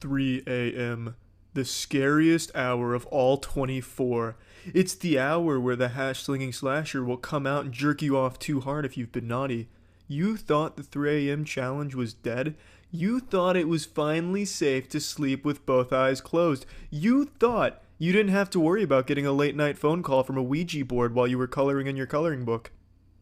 3 a.m. The scariest hour of all 24. It's the hour where the hash-slinging slasher will come out and jerk you off too hard if you've been naughty. You thought the 3 a.m. challenge was dead? You thought it was finally safe to sleep with both eyes closed? You thought you didn't have to worry about getting a late-night phone call from a Ouija board while you were coloring in your coloring book?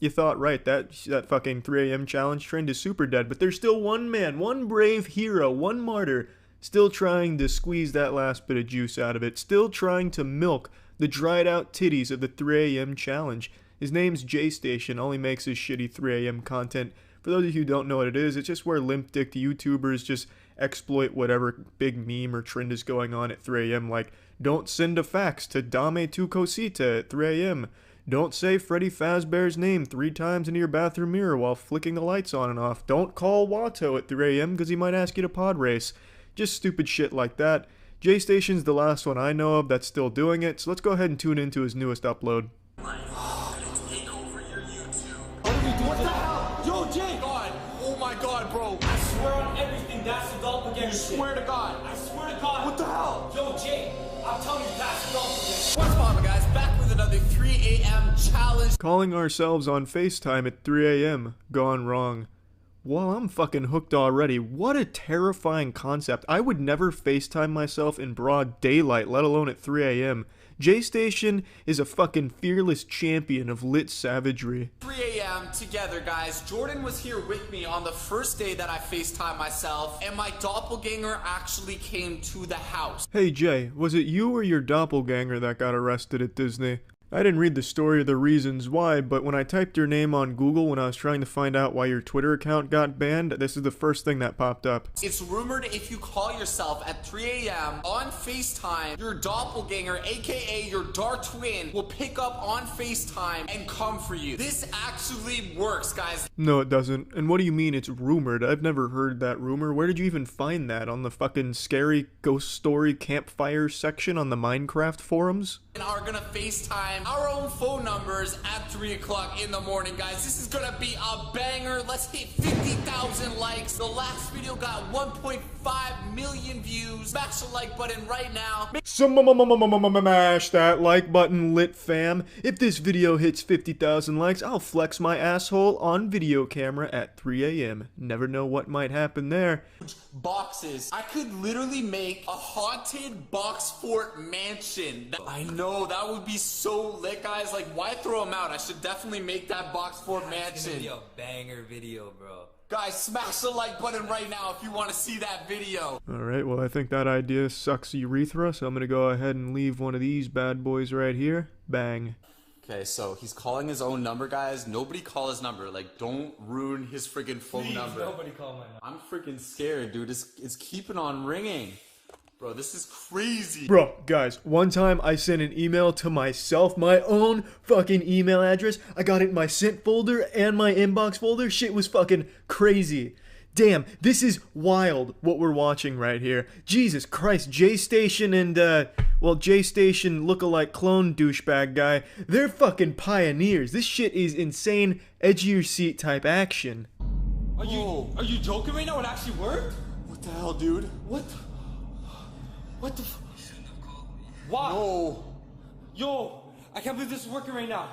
You thought right, that fucking 3 a.m. challenge trend is super dead, but there's still one man, one brave hero, one martyr, still trying to squeeze that last bit of juice out of it, still trying to milk the dried out titties of the 3 a.m. challenge. His name's Jaystation. All he makes is shitty 3 a.m. content. For those of you who don't know what it is, it's just where limp-dicked YouTubers just exploit whatever big meme or trend is going on at 3 a.m. Like, don't send a fax to Dame tu cosita at 3 a.m. Don't say Freddy Fazbear's name 3 times into your bathroom mirror while flicking the lights on and off. Don't call Watto at 3 a.m. because he might ask you to pod race. Just stupid shit like that. Jaystation's the last one I know of that's still doing it, so let's go ahead and tune into his newest upload. What the hell? Yo, Jay! God. Oh my god, bro. I swear on everything, that's the doppelganger shit. Swear to God. I swear to God. What the hell? Yo, Jay, I'm telling you, that's the doppelganger. What's up, guys? Back with another 3 a.m. challenge. Calling ourselves on FaceTime at 3 a.m. Gone wrong. Well, I'm fucking hooked already. What a terrifying concept. I would never FaceTime myself in broad daylight, let alone at 3 a.m. Jaystation is a fucking fearless champion of lit savagery. 3 a.m. together, guys. Jordan was here with me on the first day that I FaceTime myself, and my doppelganger actually came to the house. Hey Jay, was it you or your doppelganger that got arrested at Disney? I didn't read the story or the reasons why, but when I typed your name on Google when I was trying to find out why your Twitter account got banned, this is the first thing that popped up. It's rumored if you call yourself at 3 a.m. on FaceTime, your doppelganger, aka your dark twin, will pick up on FaceTime and come for you. This actually works, guys. No, it doesn't. And what do you mean it's rumored? I've never heard that rumor. Where did you even find that? On the fucking scary ghost story campfire section on the Minecraft forums? And are gonna FaceTime our own phone numbers at 3 o'clock in the morning, guys. This is gonna be a banger. Let's hit 50,000 likes. The last video got 1.5 million views. Smash the like button right now. Smash that like button, lit fam. If this video hits 50,000 likes, I'll flex my asshole on video camera at 3 a.m. Never know what might happen there. Boxes. I could literally make a haunted box fort mansion. I know, that would be so lit, guys. Like, why throw them out? I should definitely make that box fort mansion. It's gonna be a banger video, bro. Guys, smash the like button right now if you want to see that video. Alright, well I think that idea sucks urethra, so I'm gonna go ahead and leave one of these bad boys right here. Bang. Okay, so he's calling his own number, guys. Nobody call his number. Like, don't ruin his freaking phone number. Nobody call my number. I'm freaking scared, dude. It's keeping on ringing. Bro, this is crazy. Bro, guys, one time I sent an email to myself, my own fucking email address. I got it in my sent folder and my inbox folder. Shit was fucking crazy. Damn, this is wild what we're watching right here. Jesus Christ, Jaystation and, well, Jaystation lookalike clone douchebag guy, they're fucking pioneers. This shit is insane, edge of your seat type action. Are you joking right now? It actually worked? What the hell, dude? What the Why? Oh. Yo, I can't believe this is working right now.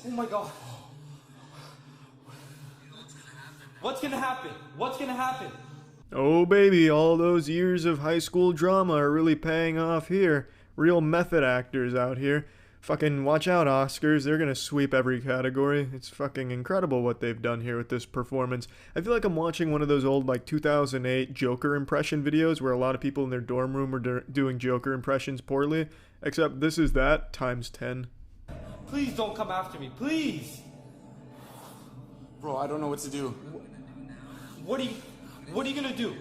Oh my god. What's gonna happen? What's gonna happen? Oh baby, all those years of high school drama are really paying off here. Real method actors out here. Fucking watch out, Oscars. They're gonna sweep every category. It's fucking incredible what they've done here with this performance. I feel like I'm watching one of those old, like, 2008 Joker impression videos where a lot of people in their dorm room are doing Joker impressions poorly. Except this is that times 10. Please don't come after me, please. Bro, I don't know what to do. What are you gonna do?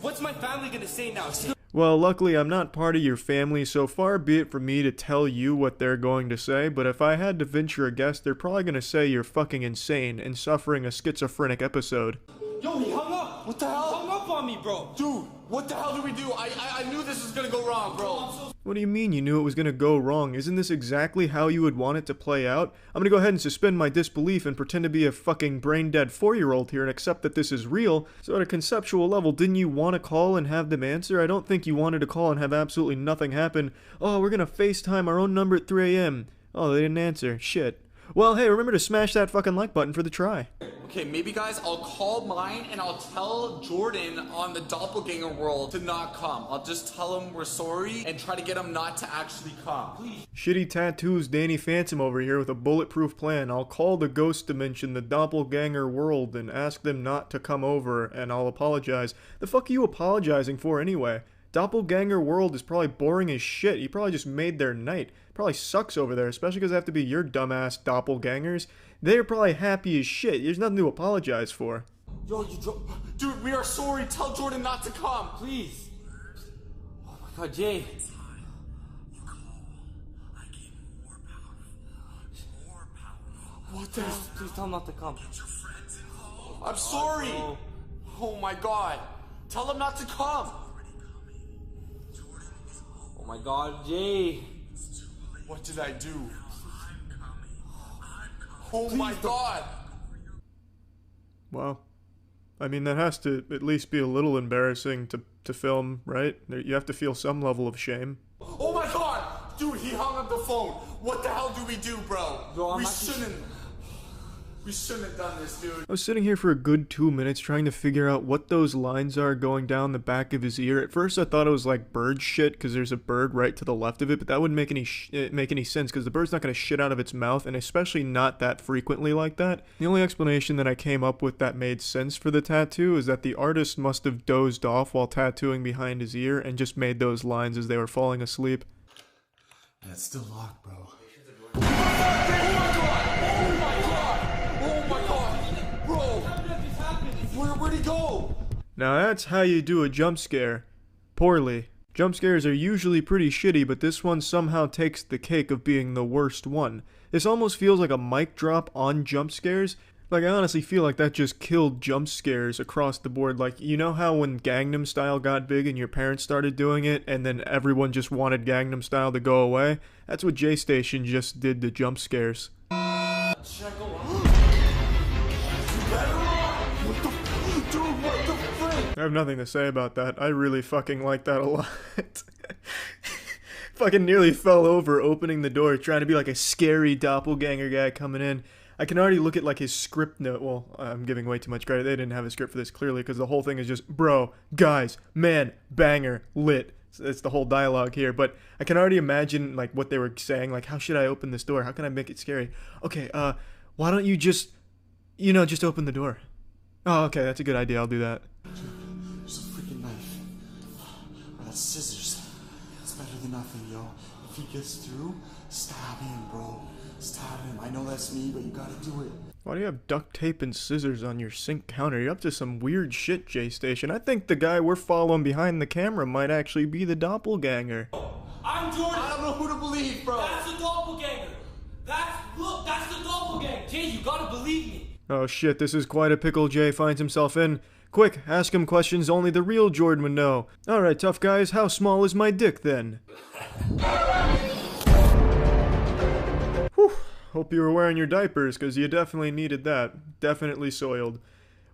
What's my family gonna say now? Well, luckily I'm not part of your family, so far be it from me to tell you what they're going to say, but if I had to venture a guess, they're probably going to say you're fucking insane and suffering a schizophrenic episode. Yo, he hung up! What the hell? He hung up on me, bro! Dude, what the hell did we do? I knew this was gonna go wrong, bro. What do you mean you knew it was going to go wrong? Isn't this exactly how you would want it to play out? I'm going to go ahead and suspend my disbelief and pretend to be a fucking brain-dead 4-year-old here and accept that this is real. So at a conceptual level, didn't you want to call and have them answer? I don't think you wanted to call and have absolutely nothing happen. Oh, we're going to FaceTime our own number at 3 a.m. Oh, they didn't answer. Shit. Well, hey, remember to smash that fucking like button for the try. Okay, maybe guys, I'll call mine and I'll tell Jordan on the doppelganger world to not come. I'll just tell him we're sorry and try to get him not to actually come. Please. Shitty tattoos Danny Phantom over here with a bulletproof plan. I'll call the ghost dimension, the doppelganger world, and ask them not to come over, and I'll apologize. The fuck are you apologizing for anyway? Doppelganger world is probably boring as shit. You probably just made their night. Probably sucks over there, especially because they have to be your dumbass doppelgangers. They're probably happy as shit. There's nothing to apologize for. Yo, dude, we are sorry. Tell Jordan not to come, please. Oh my god, Jay. What the? Please tell him not to come. I'm sorry. Oh my god. Tell him not to come. Oh my god, Jay. What did I do? Oh my god. Wow. I mean, that has to at least be a little embarrassing to film, right? You have to feel some level of shame. Oh my god. Dude, he hung up the phone. What the hell do we do, bro? Bro, We shouldn't have done this, dude. I was sitting here for a good 2 minutes trying to figure out what those lines are going down the back of his ear. At first I thought it was like bird shit because there's a bird right to the left of it, but that wouldn't make any sense because the bird's not going to shit out of its mouth, and especially not that frequently like that. The only explanation that I came up with that made sense for the tattoo is that the artist must have dozed off while tattooing behind his ear and just made those lines as they were falling asleep. Yeah, it's still locked, bro. Where'd he go? Now that's how you do a jump scare. Poorly. Jump scares are usually pretty shitty, but this one somehow takes the cake of being the worst one. This almost feels like a mic drop on jump scares. Like, I honestly feel like that just killed jump scares across the board. Like, you know how when Gangnam Style got big and your parents started doing it, and then everyone just wanted Gangnam Style to go away? That's what Jaystation just did to jump scares. Should I go on? What the frick? I have nothing to say about that. I really fucking like that a lot. Fucking nearly fell over opening the door, trying to be like a scary doppelganger guy coming in. I can already look at like his script note. Well, I'm giving way too much credit. They didn't have a script for this clearly because the whole thing is just, bro, guys, man, banger, lit. It's the whole dialogue here, but I can already imagine like what they were saying. Like, how should I open this door? How can I make it scary? Okay, why don't you just, just open the door? Oh, okay, that's a good idea. I'll do that. There's a freaking knife. I got scissors. It's better than nothing, yo. If he gets through, stab him, bro. Stab him. I know that's me, but you gotta do it. Why do you have duct tape and scissors on your sink counter? You're up to some weird shit, Jaystation. I think the guy we're following behind the camera might actually be the doppelganger. I'm Jordan. I don't know who to believe, bro. That's the doppelganger. That's the doppelganger. Jay, you gotta believe me. Oh shit, this is quite a pickle Jay finds himself in. Quick, ask him questions only the real Jordan would know. Alright, tough guys, how small is my dick then? Whew, hope you were wearing your diapers, because you definitely needed that. Definitely soiled.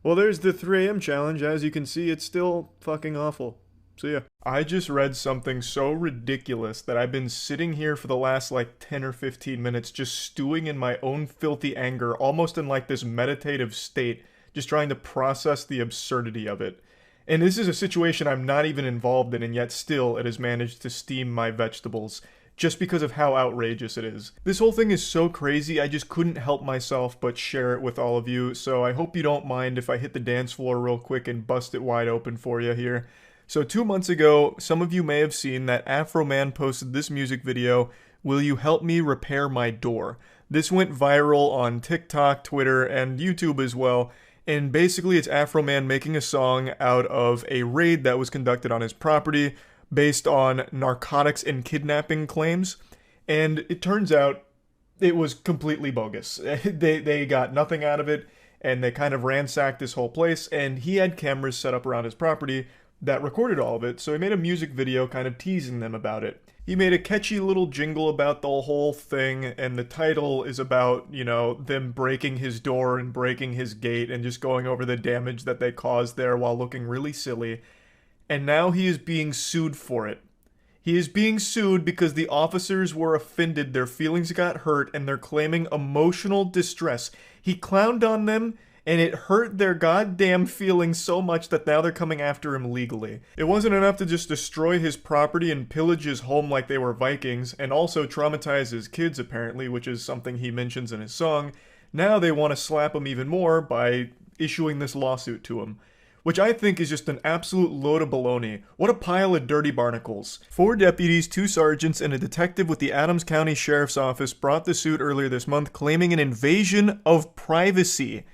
Well, there's the 3 a.m. challenge. As you can see, it's still fucking awful. See ya. I just read something so ridiculous that I've been sitting here for the last like 10 or 15 minutes just stewing in my own filthy anger, almost in like this meditative state, just trying to process the absurdity of it. And this is a situation I'm not even involved in, and yet still it has managed to steam my vegetables, just because of how outrageous it is. This whole thing is so crazy, I just couldn't help myself but share it with all of you, so I hope you don't mind if I hit the dance floor real quick and bust it wide open for you here. So 2 months ago, some of you may have seen that Afroman posted this music video, "Will You Help Me Repair My Door?" This went viral on TikTok, Twitter, and YouTube as well, and basically it's Afroman making a song out of a raid that was conducted on his property based on narcotics and kidnapping claims, and it turns out it was completely bogus. They got nothing out of it, and they kind of ransacked this whole place, and he had cameras set up around his property, that recorded all of it, so he made a music video kind of teasing them about it. He made a catchy little jingle about the whole thing, and the title is about, you know, them breaking his door and breaking his gate and just going over the damage that they caused there while looking really silly. And now he is being sued for it. He is being sued because the officers were offended, their feelings got hurt, and they're claiming emotional distress. He clowned on them, and it hurt their goddamn feelings so much that now they're coming after him legally. It wasn't enough to just destroy his property and pillage his home like they were Vikings, and also traumatize his kids apparently, which is something he mentions in his song. Now they want to slap him even more by issuing this lawsuit to him, which I think is just an absolute load of baloney. What a pile of dirty barnacles. 4 deputies, 2 sergeants, and a detective with the Adams County Sheriff's Office brought the suit earlier this month, claiming an invasion of privacy.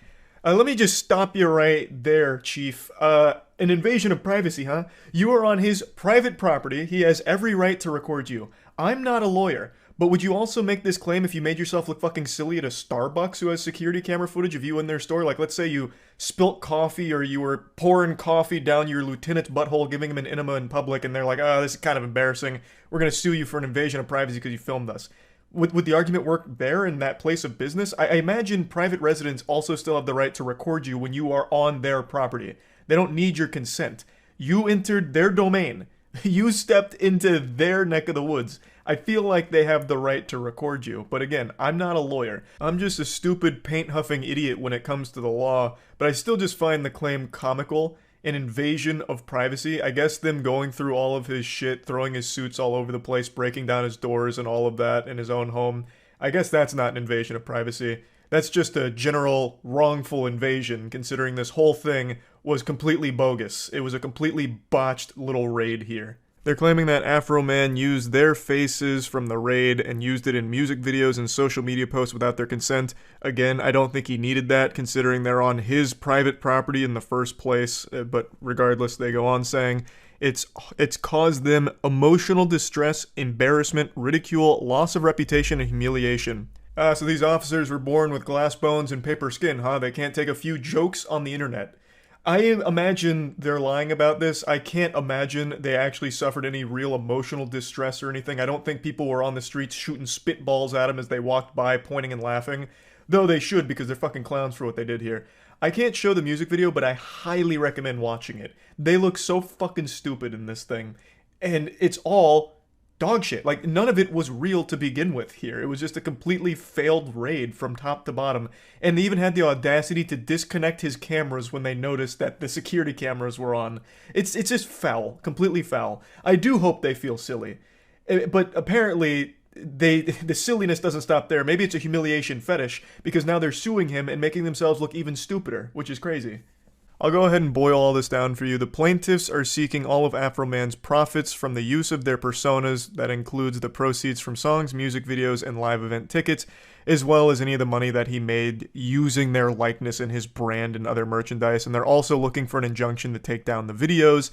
Let me just stop you right there, Chief. An invasion of privacy, huh? You are on his private property. He has every right to record you. I'm not a lawyer, but would you also make this claim if you made yourself look fucking silly at a Starbucks who has security camera footage of you in their store? Like, let's say you spilt coffee or you were pouring coffee down your lieutenant's butthole, giving him an enema in public, and they're like, oh, this is kind of embarrassing. We're going to sue you for an invasion of privacy because you filmed us. Would the argument work there in that place of business? I imagine private residents also still have the right to record you when you are on their property. They don't need your consent. You entered their domain. You stepped into their neck of the woods. I feel like they have the right to record you. But again, I'm not a lawyer. I'm just a stupid paint-huffing idiot when it comes to the law. But I still just find the claim comical. An invasion of privacy. I guess them going through all of his shit, throwing his suits all over the place, breaking down his doors and all of that in his own home. I guess that's not an invasion of privacy. That's just a general wrongful invasion, considering this whole thing was completely bogus. It was a completely botched little raid here. They're claiming that afroman used their faces from the raid and used it in music videos and social media posts without their consent. Again, I don't think he needed that, considering they're on his private property in the first place. But regardless, they go on saying it's caused them emotional distress, embarrassment, ridicule, loss of reputation, and humiliation. So these officers were born with glass bones and paper skin, huh? They can't take a few jokes on the internet. I imagine they're lying about this. I can't imagine they actually suffered any real emotional distress or anything. I don't think people were on the streets shooting spitballs at them as they walked by, pointing and laughing. Though they should, because they're fucking clowns for what they did here. I can't show the music video, but I highly recommend watching it. They look so fucking stupid in this thing. And it's all dog shit. Like, none of it was real to begin with here. It was just a completely failed raid from top to bottom. And they even had the audacity to disconnect his cameras when they noticed that the security cameras were on. It's just foul. Completely foul. I do hope they feel silly. But apparently, the silliness doesn't stop there. Maybe it's a humiliation fetish, because now they're suing him and making themselves look even stupider, which is crazy. I'll go ahead and boil all this down for you. The plaintiffs are seeking all of afroman's profits from the use of their personas. That includes the proceeds from songs, music videos, and live event tickets, as well as any of the money that he made using their likeness in his brand and other merchandise. And they're also looking for an injunction to take down the videos.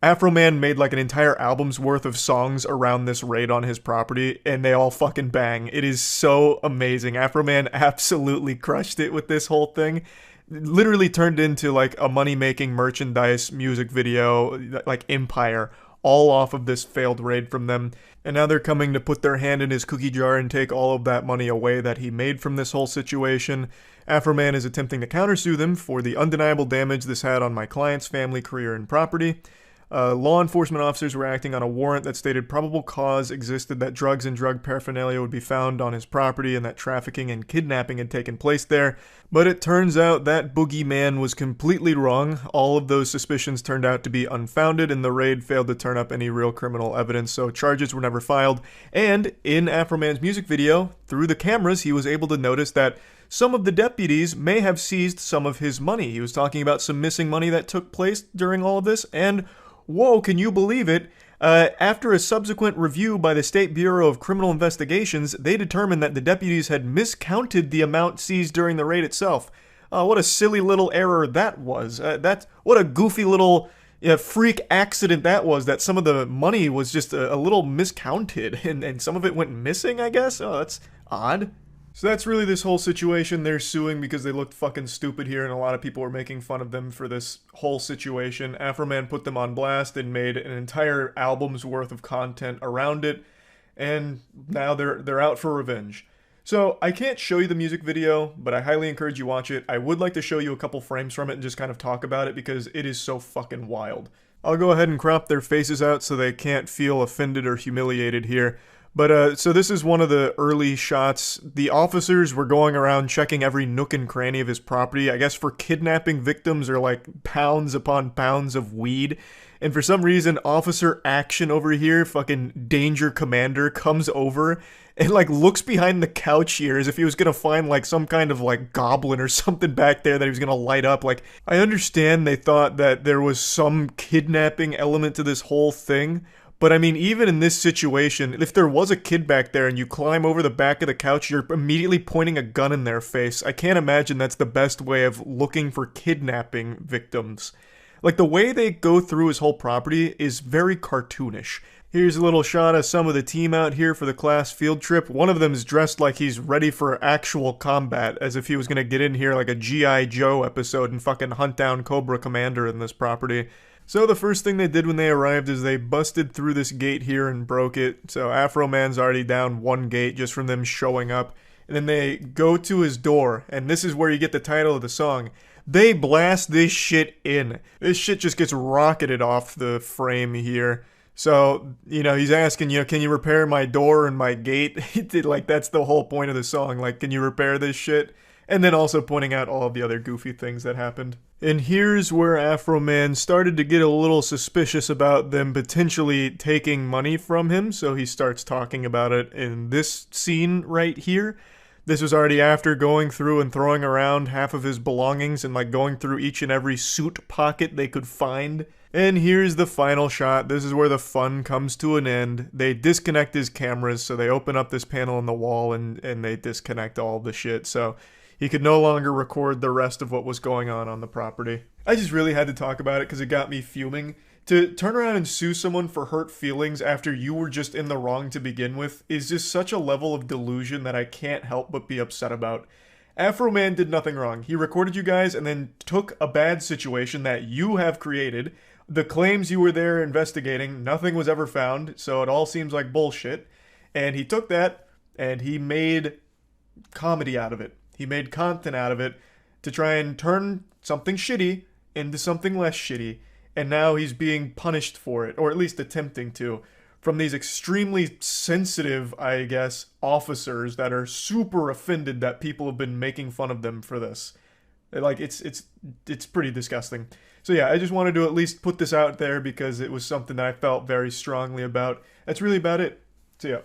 Afroman made like an entire album's worth of songs around this raid on his property, and they all fucking bang. It is so amazing. Afroman absolutely crushed it with this whole thing. Literally turned into like a money-making merchandise music video, like empire, all off of this failed raid from them. And now they're coming to put their hand in his cookie jar and take all of that money away that he made from this whole situation. Afroman is attempting to countersue them for the undeniable damage this had on my client's family, career, and property. Law enforcement officers were acting on a warrant that stated probable cause existed that drugs and drug paraphernalia would be found on his property and that trafficking and kidnapping had taken place there. But it turns out that boogeyman was completely wrong. All of those suspicions turned out to be unfounded, and the raid failed to turn up any real criminal evidence, so charges were never filed. And in Afroman's music video, through the cameras, he was able to notice that some of the deputies may have seized some of his money. He was talking about some missing money that took place during all of this, and whoa, can you believe it? After a subsequent review by the State Bureau of Criminal Investigations, they determined that the deputies had miscounted the amount seized during the raid itself. What a silly little error that was. What a goofy little freak accident that was, that some of the money was just a little miscounted, and some of it went missing, I guess? Oh, that's odd. So that's really this whole situation. They're suing because they looked fucking stupid here, and a lot of people were making fun of them for this whole situation. Afroman put them on blast and made an entire album's worth of content around it, and now they're out for revenge. So I can't show you the music video, but I highly encourage you watch it. I would like to show you a couple frames from it and just kind of talk about it because it is so fucking wild. I'll go ahead and crop their faces out so they can't feel offended or humiliated here. But, so this is one of the early shots. The officers were going around checking every nook and cranny of his property, I guess for kidnapping victims or like pounds upon pounds of weed. And for some reason, Officer Action over here, fucking Danger Commander, comes over and like looks behind the couch here as if he was gonna find like some kind of like goblin or something back there that he was gonna light up. Like, I understand they thought that there was some kidnapping element to this whole thing, but I mean, even in this situation, if there was a kid back there and you climb over the back of the couch, you're immediately pointing a gun in their face. I can't imagine that's the best way of looking for kidnapping victims. Like, the way they go through his whole property is very cartoonish. Here's a little shot of some of the team out here for the class field trip. One of them is dressed like he's ready for actual combat, as if he was gonna get in here like a G.I. Joe episode and fucking hunt down Cobra Commander in this property. So the first thing they did when they arrived is they busted through this gate here and broke it. So Afroman's already down one gate just from them showing up. And then they go to his door, and this is where you get the title of the song. They blast this shit in. This shit just gets rocketed off the frame here. So, you know, he's asking, you know, can you repair my door and my gate? Like, that's the whole point of the song. Like, can you repair this shit? And then also pointing out all of the other goofy things that happened. And here's where Afroman started to get a little suspicious about them potentially taking money from him, so he starts talking about it in this scene right here. This was already after going through and throwing around half of his belongings and like going through each and every suit pocket they could find. And here's the final shot. This is where the fun comes to an end. They disconnect his cameras, so they open up this panel in the wall and they disconnect all the shit, so he could no longer record the rest of what was going on the property. I just really had to talk about it because it got me fuming. To turn around and sue someone for hurt feelings after you were just in the wrong to begin with is just such a level of delusion that I can't help but be upset about. Afroman did nothing wrong. He recorded you guys and then took a bad situation that you have created. The claims you were there investigating, nothing was ever found, so it all seems like bullshit. And he took that and he made comedy out of it. He made content out of it to try and turn something shitty into something less shitty, and now he's being punished for it, or at least attempting to, from these extremely sensitive, I guess, officers that are super offended that people have been making fun of them for this. Like, it's pretty disgusting. So yeah, I just wanted to at least put this out there because it was something that I felt very strongly about. That's really about it. So yeah.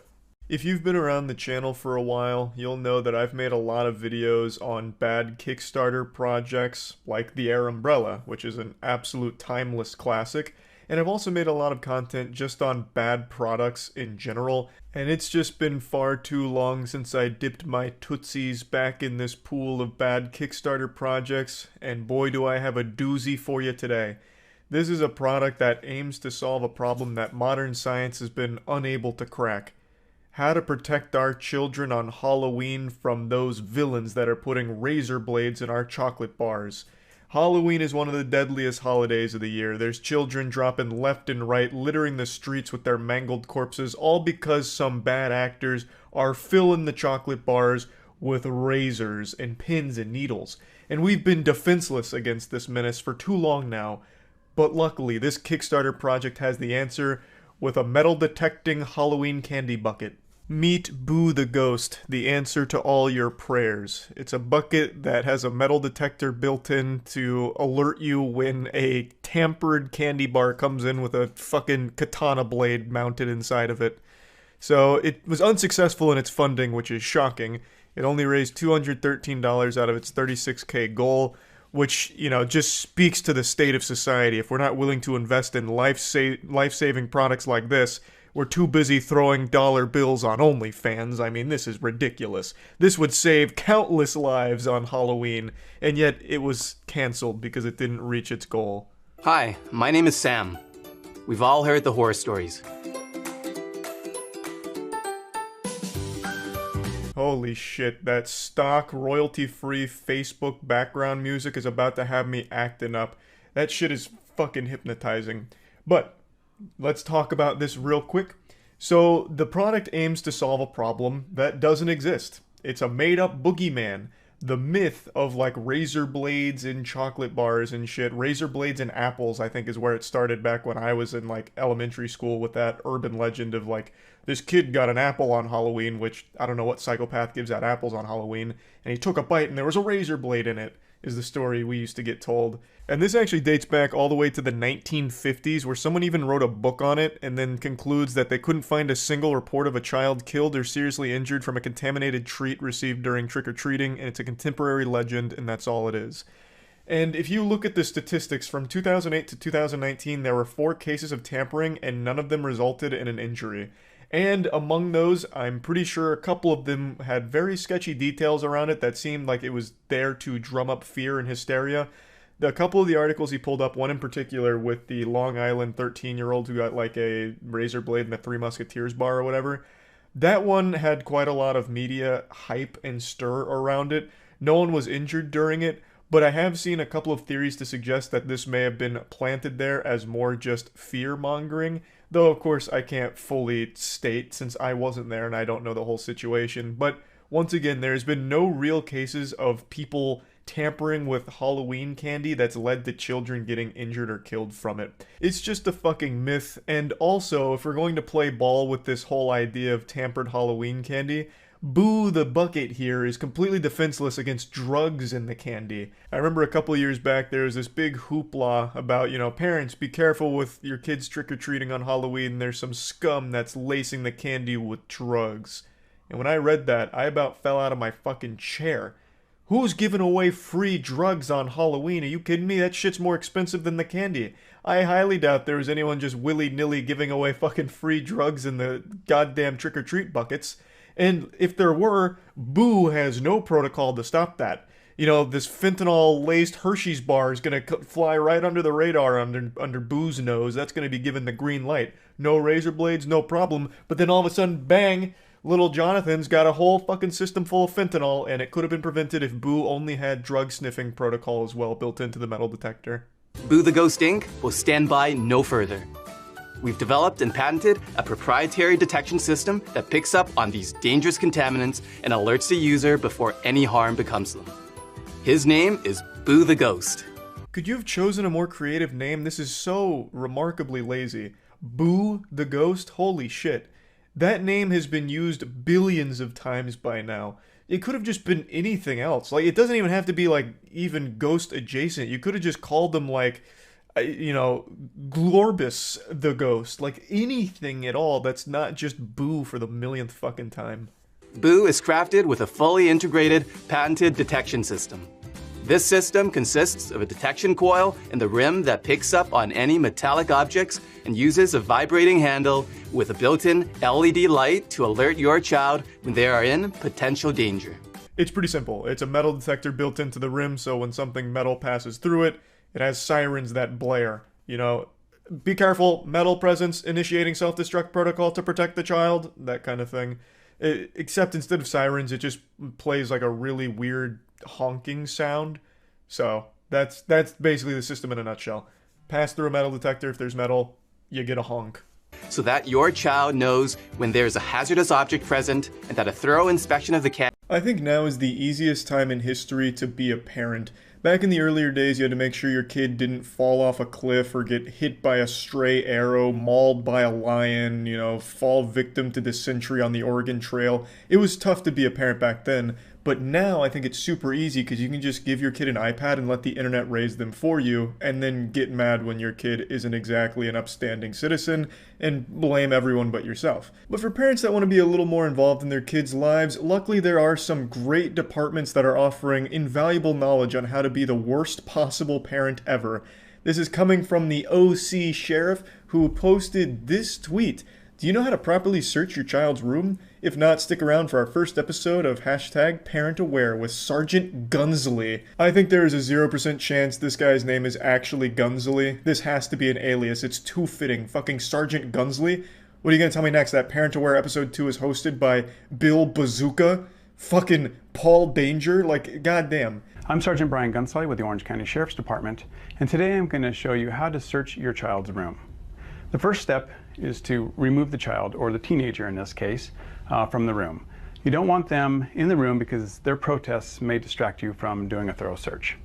If you've been around the channel for a while, you'll know that I've made a lot of videos on bad Kickstarter projects like the Air Umbrella, which is an absolute timeless classic, and I've also made a lot of content just on bad products in general, and it's just been far too long since I dipped my tootsies back in this pool of bad Kickstarter projects, and boy do I have a doozy for you today. This is a product that aims to solve a problem that modern science has been unable to crack. How to protect our children on Halloween from those villains that are putting razor blades in our chocolate bars. Halloween is one of the deadliest holidays of the year. There's children dropping left and right, littering the streets with their mangled corpses, all because some bad actors are filling the chocolate bars with razors and pins and needles. And we've been defenseless against this menace for too long now. But luckily, this Kickstarter project has the answer with a metal-detecting Halloween candy bucket. Meet Boo the Ghost, the answer to all your prayers. It's a bucket that has a metal detector built in to alert you when a tampered candy bar comes in with a fucking katana blade mounted inside of it. So it was unsuccessful in its funding, which is shocking. It only raised $213 out of its $36K goal, which, you know, just speaks to the state of society. If we're not willing to invest in life-saving products like this, we're too busy throwing dollar bills on OnlyFans. I mean, this is ridiculous. This would save countless lives on Halloween, and yet it was canceled because it didn't reach its goal. Hi, my name is Sam. We've all heard the horror stories. Holy shit, that stock royalty-free Facebook background music is about to have me acting up. That shit is fucking hypnotizing. But let's talk about this real quick. So the product aims to solve a problem that doesn't exist. It's a made-up boogeyman. The myth of like razor blades in chocolate bars and shit. Razor blades and apples, I think, is where it started back when I was in like elementary school, with that urban legend of like, this kid got an apple on Halloween, which I don't know what psychopath gives out apples on Halloween, and he took a bite and there was a razor blade in it, is the story we used to get told. And this actually dates back all the way to the 1950s, where someone even wrote a book on it and then concludes that they couldn't find a single report of a child killed or seriously injured from a contaminated treat received during trick-or-treating, and it's a contemporary legend, and that's all it is. And if you look at the statistics, from 2008 to 2019, there were 4 cases of tampering, and none of them resulted in an injury. And among those, I'm pretty sure a couple of them had very sketchy details around it that seemed like it was there to drum up fear and hysteria. A couple of the articles he pulled up, one in particular with the Long Island 13-year-old who got like a razor blade in the Three Musketeers bar or whatever, that one had quite a lot of media hype and stir around it. No one was injured during it, but I have seen a couple of theories to suggest that this may have been planted there as more just fear-mongering. Though, of course, I can't fully state since I wasn't there and I don't know the whole situation. But once again, there's been no real cases of people tampering with Halloween candy that's led to children getting injured or killed from it. It's just a fucking myth. And also, if we're going to play ball with this whole idea of tampered Halloween candy, Boo the Bucket here is completely defenseless against drugs in the candy. I remember a couple years back there was this big hoopla about, parents, be careful with your kids trick-or-treating on Halloween. There's some scum that's lacing the candy with drugs. And when I read that, I about fell out of my fucking chair. Who's giving away free drugs on Halloween? Are you kidding me? That shit's more expensive than the candy. I highly doubt there was anyone just willy-nilly giving away fucking free drugs in the goddamn trick-or-treat buckets. And if there were, Boo has no protocol to stop that. This fentanyl-laced Hershey's bar is going to fly right under the radar under Boo's nose. That's going to be given the green light. No razor blades, no problem. But then all of a sudden, bang, little Jonathan's got a whole fucking system full of fentanyl, and it could have been prevented if Boo only had drug-sniffing protocol as well built into the metal detector. Boo the Ghost Inc. will stand by no further. We've developed and patented a proprietary detection system that picks up on these dangerous contaminants and alerts the user before any harm becomes them. His name is Boo the Ghost. Could you have chosen a more creative name? This is so remarkably lazy. Boo the Ghost? Holy shit. That name has been used billions of times by now. It could have just been anything else. Like, it doesn't even have to be, like, even ghost adjacent. You could have just called them, like, Glorbus the Ghost. Like, anything at all that's not just Boo for the millionth fucking time. Boo is crafted with a fully integrated, patented detection system. This system consists of a detection coil in the rim that picks up on any metallic objects and uses a vibrating handle with a built-in LED light to alert your child when they are in potential danger. It's pretty simple. It's a metal detector built into the rim, so when something metal passes through it, it has sirens that blare. Be careful, metal presence, initiating self-destruct protocol to protect the child, that kind of thing. Except instead of sirens, it just plays like a really weird honking sound. So that's basically the system in a nutshell. Pass through a metal detector, if there's metal, you get a honk. So that your child knows when there's a hazardous object present and that a thorough inspection of the candy. I think now is the easiest time in history to be a parent. Back in the earlier days, you had to make sure your kid didn't fall off a cliff or get hit by a stray arrow, mauled by a lion, fall victim to dysentery on the Oregon Trail. It was tough to be a parent back then, but now I think it's super easy because you can just give your kid an iPad and let the internet raise them for you, and then get mad when your kid isn't exactly an upstanding citizen and blame everyone but yourself. But for parents that want to be a little more involved in their kids' lives, luckily there are some great departments that are offering invaluable knowledge on how to be the worst possible parent ever. This is coming from the OC Sheriff, who posted this tweet. Do you know how to properly search your child's room? If not, stick around for our first episode of #ParentAware with Sergeant Gunsley. I think there is a 0% chance this guy's name is actually Gunsley. This has to be an alias. It's too fitting. Fucking Sergeant Gunsley? What are you going to tell me next? That ParentAware episode 2 is hosted by Bill Bazooka? Fucking Paul Danger, like, goddamn. I'm Sergeant Brian Gunsley with the Orange County Sheriff's Department, and today I'm going to show you how to search your child's room. The first step is to remove the child, or the teenager in this case, from the room. You don't want them in the room because their protests may distract you from doing a thorough search.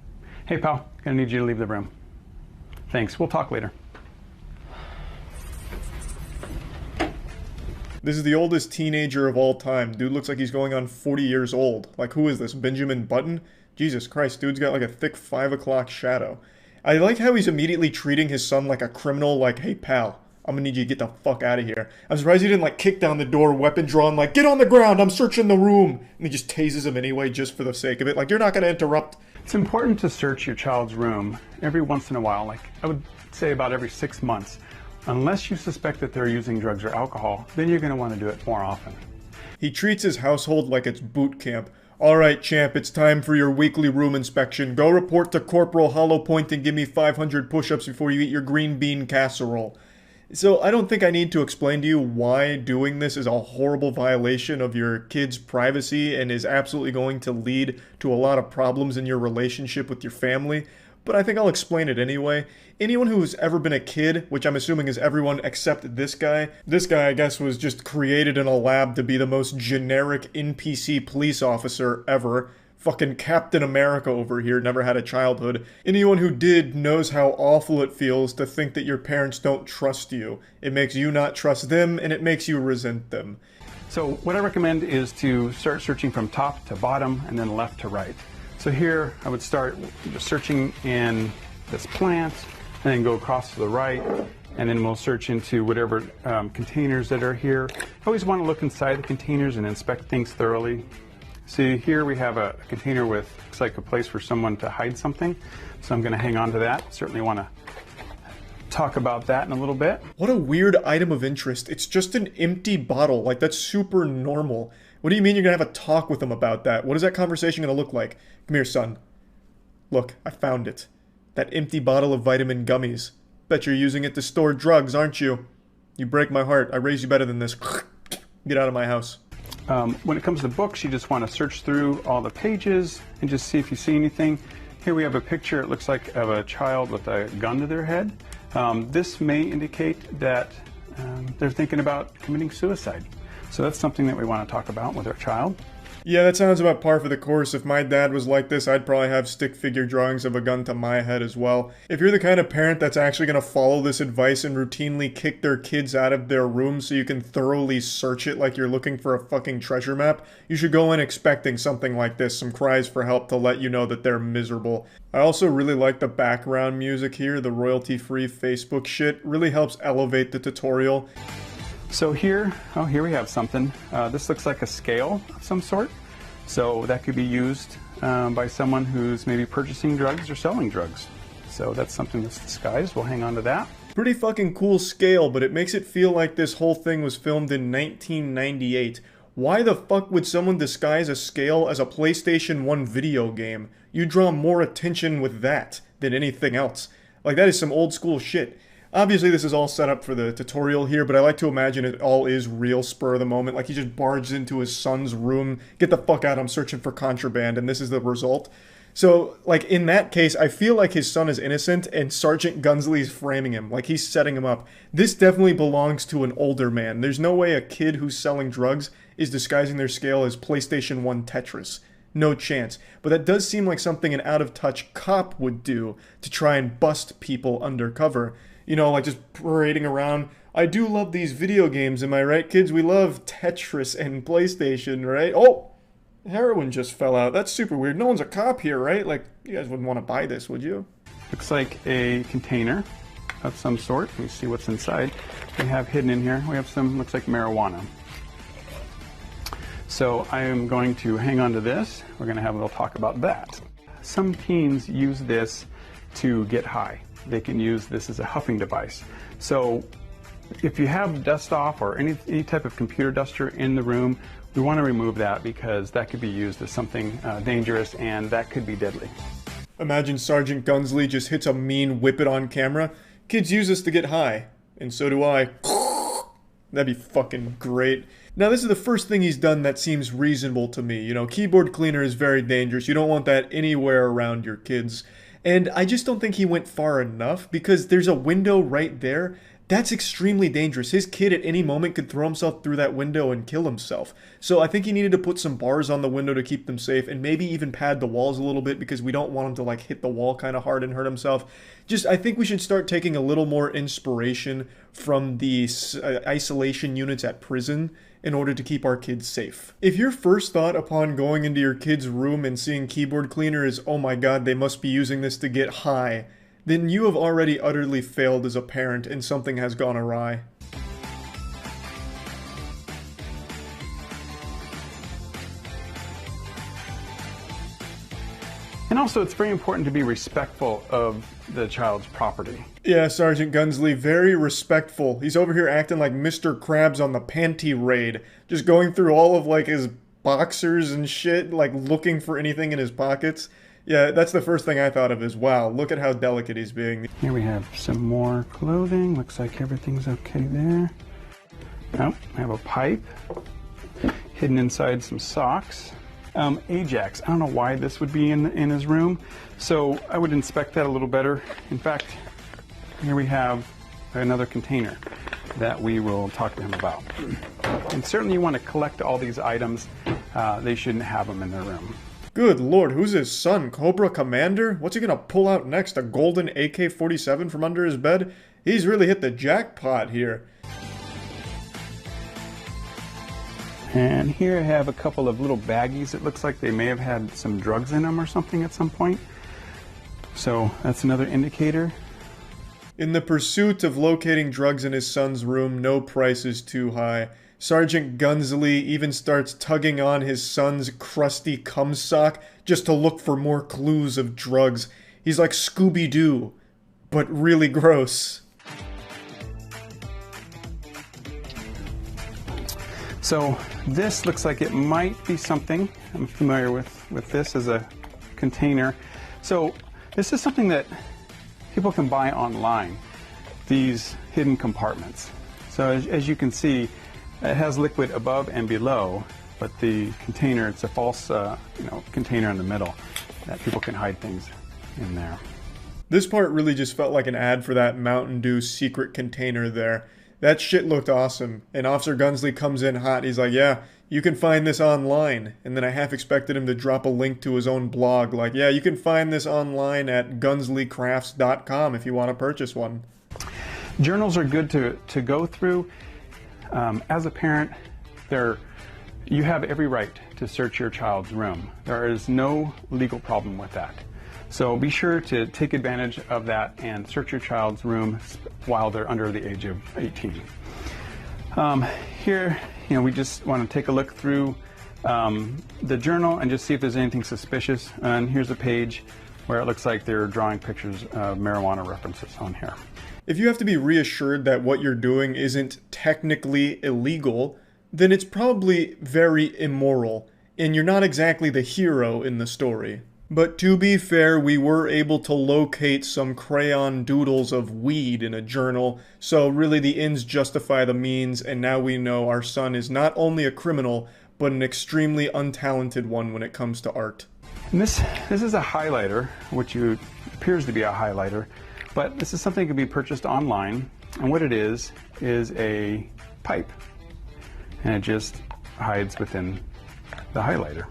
Hey pal, gonna need you to leave the room. Thanks, we'll talk later. This is the oldest teenager of all time. Dude looks like he's going on 40 years old. Like, who is this, Benjamin Button? Jesus Christ, dude's got like a thick 5 o'clock shadow. I like how he's immediately treating his son like a criminal, like, hey pal, I'm gonna need you to get the fuck out of here. I'm surprised he didn't like kick down the door, weapon drawn, like, get on the ground, I'm searching the room. And he just tases him anyway, just for the sake of it. Like, you're not gonna interrupt. It's important to search your child's room every once in a while, like I would say about every 6 months. Unless you suspect that they're using drugs or alcohol, then you're gonna wanna do it more often. He treats his household like it's boot camp. Alright, champ, it's time for your weekly room inspection. Go report to Corporal Hollow Point and give me 500 push-ups before you eat your green bean casserole. So I don't think I need to explain to you why doing this is a horrible violation of your kid's privacy and is absolutely going to lead to a lot of problems in your relationship with your family, but I think I'll explain it anyway. Anyone who's ever been a kid, which I'm assuming is everyone except this guy, I guess was just created in a lab to be the most generic NPC police officer ever. Fucking Captain America over here, never had a childhood. Anyone who did knows how awful it feels to think that your parents don't trust you. It makes you not trust them, and it makes you resent them. So what I recommend is to start searching from top to bottom and then left to right. So here I would start just searching in this plant, and then go across to the right, and then we'll search into whatever containers that are here. Always want to look inside the containers and inspect things thoroughly. See, here we have a container with, looks like a place for someone to hide something. So I'm going to hang on to that. Certainly want to talk about that in a little bit. What a weird item of interest. It's just an empty bottle. Like, that's super normal. What do you mean you're going to have a talk with them about that? What is that conversation going to look like? Come here, son. Look, I found it. That empty bottle of vitamin gummies. Bet you're using it to store drugs, aren't you? You break my heart. I raise you better than this. Get out of my house. When it comes to books, you just want to search through all the pages and just see if you see anything. Here we have a picture, it looks like, of a child with a gun to their head. This may indicate that they're thinking about committing suicide. So that's something that we want to talk about with our child. Yeah, that sounds about par for the course. If my dad was like this, I'd probably have stick figure drawings of a gun to my head as well. If you're the kind of parent that's actually going to follow this advice and routinely kick their kids out of their room so you can thoroughly search it like you're looking for a fucking treasure map, you should go in expecting something like this, some cries for help to let you know that they're miserable. I also really like the background music here, the royalty-free Facebook shit. Really helps elevate the tutorial. So here we have something. This looks like a scale of some sort. So that could be used by someone who's maybe purchasing drugs or selling drugs. So that's something that's disguised. We'll hang on to that. Pretty fucking cool scale, but it makes it feel like this whole thing was filmed in 1998. Why the fuck would someone disguise a scale as a PlayStation 1 video game? You draw more attention with that than anything else. Like, that is some old school shit. Obviously, this is all set up for the tutorial here, but I like to imagine it all is real spur of the moment. Like, he just barges into his son's room, get the fuck out, I'm searching for contraband, and this is the result. So, like, in that case, I feel like his son is innocent, and Sergeant Gunsley's framing him, like he's setting him up. This definitely belongs to an older man. There's no way a kid who's selling drugs is disguising their scale as PlayStation 1 Tetris. No chance. But that does seem like something an out-of-touch cop would do to try and bust people undercover. You know, like just parading around. I do love these video games, am I right, kids? We love Tetris and PlayStation, right? Oh! Heroin just fell out. That's super weird. No one's a cop here, right? Like, you guys wouldn't want to buy this, would you? Looks like a container of some sort. Let me see what's inside. We have hidden in here, we have some, looks like marijuana. So I am going to hang on to this. We're going to have a little talk about that. Some teens use this to get high. They can use this as a huffing device. So if you have dust off or any type of computer duster in the room, we want to remove that because that could be used as something dangerous and that could be deadly. Imagine Sergeant Gunsley just hits a mean whip it on camera. Kids use this to get high, and so do I. That'd be fucking great. Now, this is the first thing he's done that seems reasonable to me. You know, keyboard cleaner is very dangerous. You don't want that anywhere around your kids. And I just don't think he went far enough, because there's a window right there. That's extremely dangerous. His kid at any moment could throw himself through that window and kill himself. So I think he needed to put some bars on the window to keep them safe, and maybe even pad the walls a little bit, because we don't want him to like hit the wall kind of hard and hurt himself. Just, I think we should start taking a little more inspiration from the isolation units at prison in order to keep our kids safe. If your first thought upon going into your kid's room and seeing keyboard cleaner is, oh my god, they must be using this to get high, then you have already utterly failed as a parent and something has gone awry. And also, it's very important to be respectful of the child's property. Yeah, Sergeant Gunsley, very respectful. He's over here acting like Mr. Krabs on the panty raid, just going through all of like his boxers and shit, like looking for anything in his pockets. Yeah, that's the first thing I thought of is, wow, look at how delicate he's being. Here we have some more clothing. Looks like everything's okay there. Oh, I have a pipe hidden inside some socks. Ajax, I don't know why this would be in his room, so I would inspect that a little better. In fact, here we have another container that we will talk to him about. And certainly you want to collect all these items. They shouldn't have them in their room. Good lord, who's his son? Cobra Commander? What's he gonna pull out next? A golden AK-47 from under his bed? He's really hit the jackpot here. And here I have a couple of little baggies. It looks like they may have had some drugs in them or something at some point. So that's another indicator. In the pursuit of locating drugs in his son's room, no price is too high. Sergeant Gunsley even starts tugging on his son's crusty cum sock just to look for more clues of drugs. He's like Scooby-Doo, but really gross. So this looks like it might be something. I'm familiar with this as a container. So this is something that people can buy online, these hidden compartments. So as you can see, it has liquid above and below, but the container, it's a false container in the middle that people can hide things in there. This part really just felt like an ad for that Mountain Dew secret container there. That shit looked awesome, and Officer Gunsley comes in hot. He's like, yeah, you can find this online. And then I half expected him to drop a link to his own blog, like, yeah, you can find this online at gunsleycrafts.com if you want to purchase one. Journals are good to go through. As a parent, you have every right to search your child's room. There is no legal problem with that. So be sure to take advantage of that and search your child's room while they're under the age of 18. Here, we just want to take a look through the journal and just see if there's anything suspicious. And here's a page where it looks like they're drawing pictures of marijuana references on here. If you have to be reassured that what you're doing isn't technically illegal, then it's probably very immoral, and you're not exactly the hero in the story. But to be fair, we were able to locate some crayon doodles of weed in a journal, so really the ends justify the means, and now we know our son is not only a criminal, but an extremely untalented one when it comes to art. And this is a highlighter, which appears to be a highlighter, but this is something that can be purchased online, and what it is a pipe, and it just hides within the highlighter.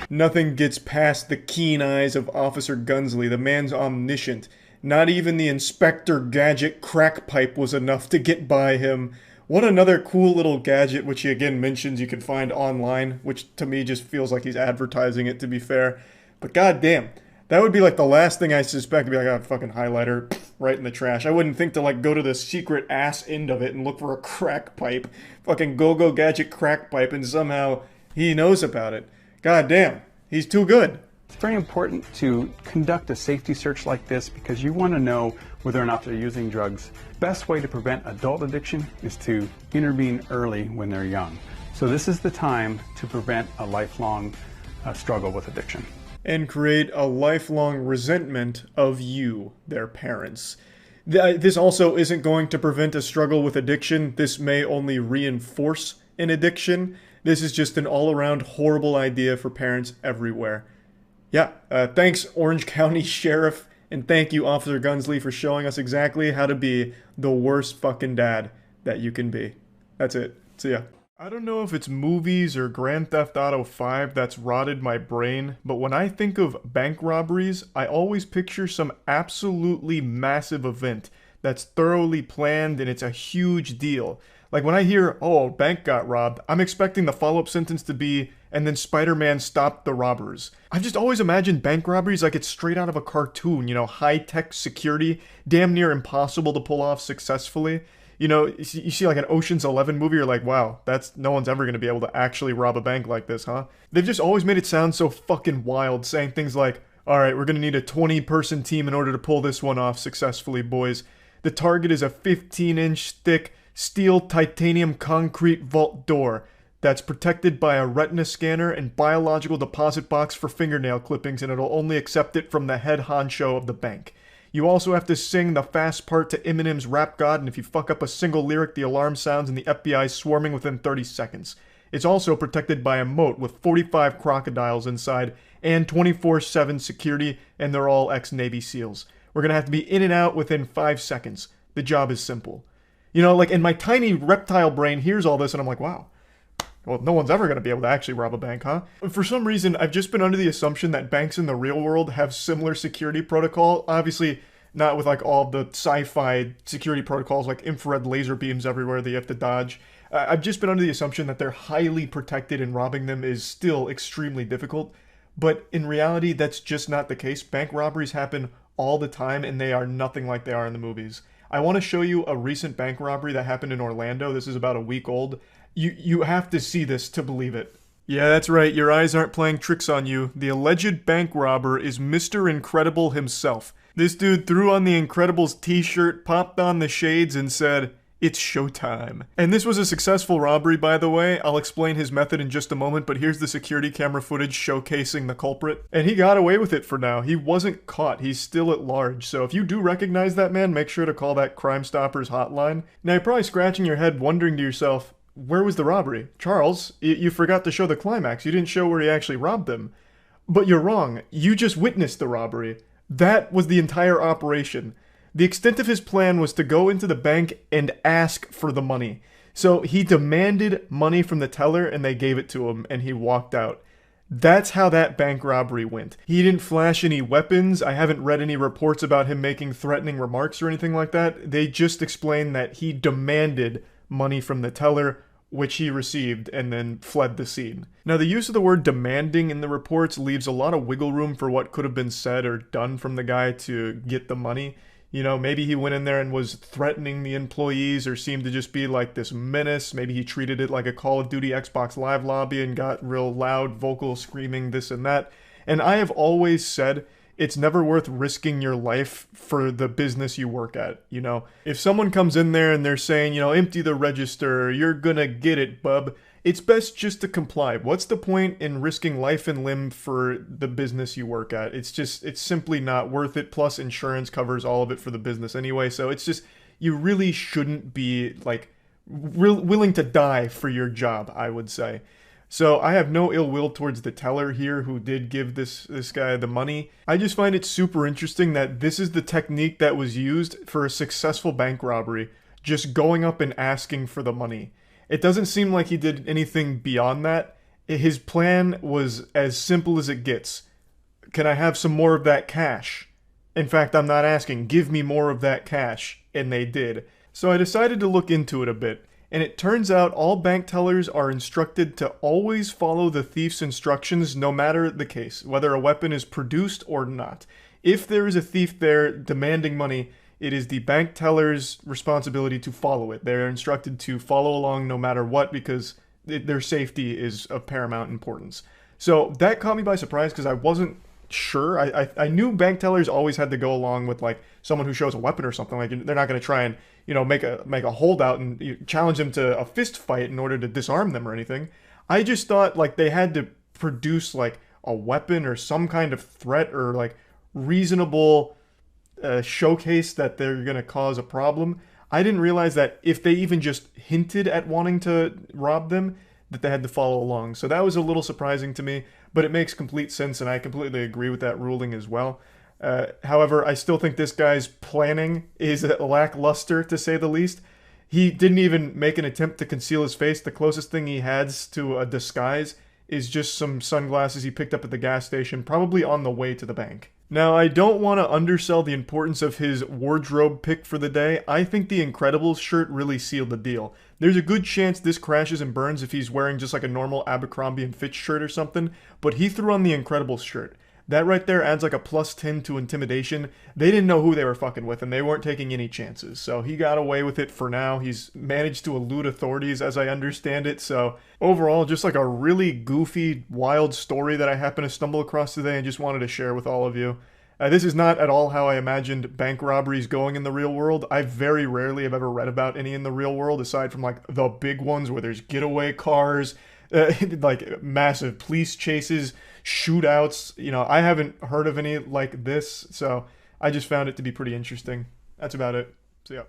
Nothing gets past the keen eyes of Officer Gunsley. The man's omniscient. Not even the Inspector Gadget crack pipe was enough to get by him. What another cool little gadget, which he again mentions you can find online, which to me just feels like he's advertising it, to be fair. But goddamn, that would be like the last thing I suspect to be like, oh, fucking highlighter, right in the trash. I wouldn't think to like go to the secret ass end of it and look for a crack pipe. Fucking go-go gadget crack pipe, and somehow he knows about it. God damn, he's too good. It's very important to conduct a safety search like this because you want to know whether or not they're using drugs. Best way to prevent adult addiction is to intervene early when they're young. So this is the time to prevent a lifelong struggle with addiction. And create a lifelong resentment of you, their parents. This also isn't going to prevent a struggle with addiction. This may only reinforce an addiction. This is just an all-around horrible idea for parents everywhere. Yeah, thanks Orange County Sheriff, and thank you Officer Gunsley for showing us exactly how to be the worst fucking dad that you can be. That's it. See ya. I don't know if it's movies or Grand Theft Auto 5 that's rotted my brain, but when I think of bank robberies, I always picture some absolutely massive event that's thoroughly planned and it's a huge deal. Like when I hear, oh, a bank got robbed, I'm expecting the follow-up sentence to be, and then Spider-Man stopped the robbers. I've just always imagined bank robberies like it's straight out of a cartoon, you know, high-tech security, damn near impossible to pull off successfully. You know, you see like an Ocean's 11 movie, you're like, wow, no one's ever going to be able to actually rob a bank like this, huh? They've just always made it sound so fucking wild, saying things like, alright, we're going to need a 20-person team in order to pull this one off successfully, boys. The target is a 15-inch thick steel titanium concrete vault door that's protected by a retina scanner and biological deposit box for fingernail clippings, and it'll only accept it from the head honcho of the bank. You also have to sing the fast part to Eminem's Rap God, and if you fuck up a single lyric, the alarm sounds and the FBI's swarming within 30 seconds. It's also protected by a moat with 45 crocodiles inside and 24/7 security, and they're all ex-Navy SEALs. We're gonna have to be in and out within 5 seconds. The job is simple. You know, like, and my tiny reptile brain hears all this and I'm like, wow. Well, no one's ever going to be able to actually rob a bank, huh? For some reason, I've just been under the assumption that banks in the real world have similar security protocol. Obviously, not with like all the sci-fi security protocols like infrared laser beams everywhere that you have to dodge. I've just been under the assumption that they're highly protected and robbing them is still extremely difficult. But in reality, that's just not the case. Bank robberies happen all the time and they are nothing like they are in the movies. I want to show you a recent bank robbery that happened in Orlando. This is about a week old. You have to see this to believe it. Yeah, that's right. Your eyes aren't playing tricks on you. The alleged bank robber is Mr. Incredible himself. This dude threw on the Incredibles t-shirt, popped on the shades, and said, "It's showtime." And this was a successful robbery, by the way. I'll explain his method in just a moment, but here's the security camera footage showcasing the culprit. And he got away with it for now. He wasn't caught. He's still at large. So if you do recognize that man, make sure to call that Crime Stoppers hotline. Now, you're probably scratching your head wondering to yourself, where was the robbery? Charles, you forgot to show the climax. You didn't show where he actually robbed them. But you're wrong. You just witnessed the robbery. That was the entire operation. The extent of his plan was to go into the bank and ask for the money. So he demanded money from the teller and they gave it to him and he walked out. That's how that bank robbery went. He didn't flash any weapons. I haven't read any reports about him making threatening remarks or anything like that. They just explained that he demanded money from the teller, which he received, and then fled the scene. Now, the use of the word demanding in the reports leaves a lot of wiggle room for what could have been said or done from the guy to get the money. You know, maybe he went in there and was threatening the employees or seemed to just be like this menace. Maybe he treated it like a Call of Duty Xbox Live lobby and got real loud, vocal, screaming, this and that. And I have always said it's never worth risking your life for the business you work at, you know? If someone comes in there and they're saying, you know, empty the register, you're gonna get it, bub, it's best just to comply. What's the point in risking life and limb for the business you work at? It's simply not worth it, plus insurance covers all of it for the business anyway, so it's just, you really shouldn't be, like, willing to die for your job, I would say. So I have no ill will towards the teller here who did give this guy the money. I just find it super interesting that this is the technique that was used for a successful bank robbery. Just going up and asking for the money. It doesn't seem like he did anything beyond that. His plan was as simple as it gets. Can I have some more of that cash? In fact, I'm not asking. Give me more of that cash. And they did. So I decided to look into it a bit. And it turns out all bank tellers are instructed to always follow the thief's instructions no matter the case, whether a weapon is produced or not. If there is a thief there demanding money, it is the bank teller's responsibility to follow it. They're instructed to follow along no matter what because their safety is of paramount importance. So that caught me by surprise because I wasn't sure. I knew bank tellers always had to go along with like someone who shows a weapon or something. Like they're not going to try and, you know, make a holdout and challenge them to a fist fight in order to disarm them or anything. I just thought like they had to produce like a weapon or some kind of threat or like reasonable showcase that they're going to cause a problem. I didn't realize that if they even just hinted at wanting to rob them, that they had to follow along. So that was a little surprising to me, but it makes complete sense, and I completely agree with that ruling as well. However, I still think this guy's planning is lackluster, to say the least. He didn't even make an attempt to conceal his face. The closest thing he has to a disguise is just some sunglasses he picked up at the gas station, probably on the way to the bank. Now, I don't want to undersell the importance of his wardrobe pick for the day. I think the Incredibles shirt really sealed the deal. There's a good chance this crashes and burns if he's wearing just like a normal Abercrombie & Fitch shirt or something, but he threw on the Incredibles shirt. That right there adds like a +10 to intimidation. They didn't know who they were fucking with, and they weren't taking any chances. So he got away with it for now. He's managed to elude authorities, as I understand it. So overall, just like a really goofy, wild story that I happened to stumble across today and just wanted to share with all of you. This is not at all how I imagined bank robberies going in the real world. I very rarely have ever read about any in the real world, aside from like the big ones where there's getaway cars, like massive police chases, shootouts. You know, I haven't heard of any like this, so I just found it to be pretty interesting. That's about it. So yeah.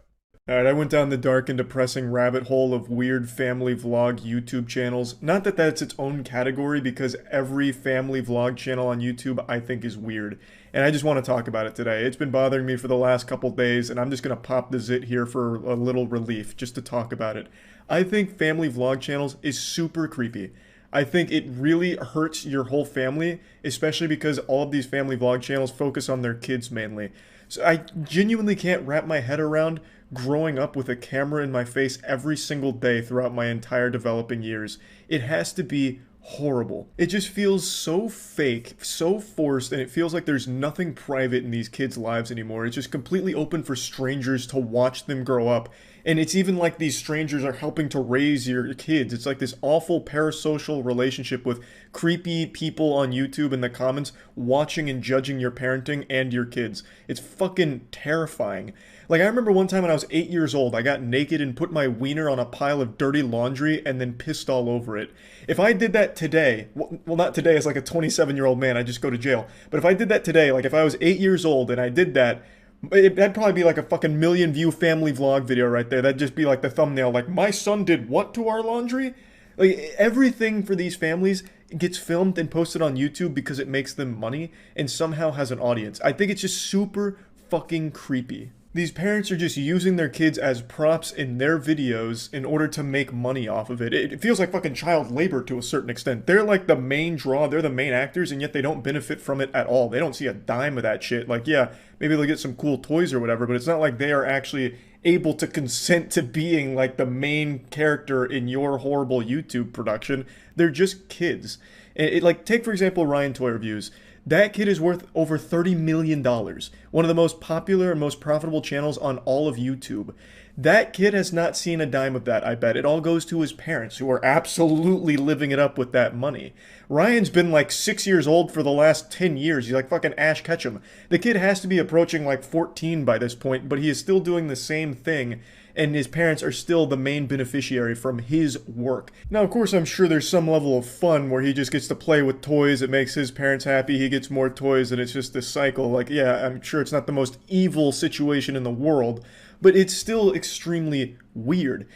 Alright, I went down the dark and depressing rabbit hole of weird family vlog YouTube channels. Not that that's its own category, because every family vlog channel on YouTube I think is weird. And I just want to talk about it today. It's been bothering me for the last couple days, and I'm just going to pop the zit here for a little relief, just to talk about it. I think family vlog channels is super creepy. I think it really hurts your whole family, especially because all of these family vlog channels focus on their kids mainly. So I genuinely can't wrap my head around growing up with a camera in my face every single day throughout my entire developing years. It has to be horrible. It just feels so fake, so forced, and it feels like there's nothing private in these kids' lives anymore. It's just completely open for strangers to watch them grow up. And it's even like these strangers are helping to raise your kids. It's like this awful parasocial relationship with creepy people on YouTube in the comments watching and judging your parenting and your kids. It's fucking terrifying. Like, I remember one time when I was 8 years old, I got naked and put my wiener on a pile of dirty laundry and then pissed all over it. If I did that today, well, not today as like a 27-year-old man, I'd just go to jail. But if I did that today, like if I was 8 years old and I did that, that'd probably be like a fucking million-view family vlog video right there. That'd just be like the thumbnail, like, my son did what to our laundry? Like, everything for these families gets filmed and posted on YouTube because it makes them money and somehow has an audience. I think it's just super fucking creepy. These parents are just using their kids as props in their videos in order to make money off of it. It feels like fucking child labor to a certain extent. They're like the main draw, they're the main actors, and yet they don't benefit from it at all. They don't see a dime of that shit. Like, yeah, maybe they'll get some cool toys or whatever, but it's not like they are actually able to consent to being like the main character in your horrible YouTube production. They're just kids. And like, take for example Ryan Toy Reviews. That kid is worth over $30 million. One of the most popular and most profitable channels on all of YouTube. That kid has not seen a dime of that, I bet. It all goes to his parents, who are absolutely living it up with that money. Ryan's been like 6 years old for the last 10 years. He's like fucking Ash Ketchum. The kid has to be approaching like 14 by this point, but he is still doing the same thing, and his parents are still the main beneficiary from his work. Now, of course, I'm sure there's some level of fun where he just gets to play with toys. It makes his parents happy. He gets more toys, and it's just this cycle. Like, yeah, I'm sure it's not the most evil situation in the world, but it's still extremely weird.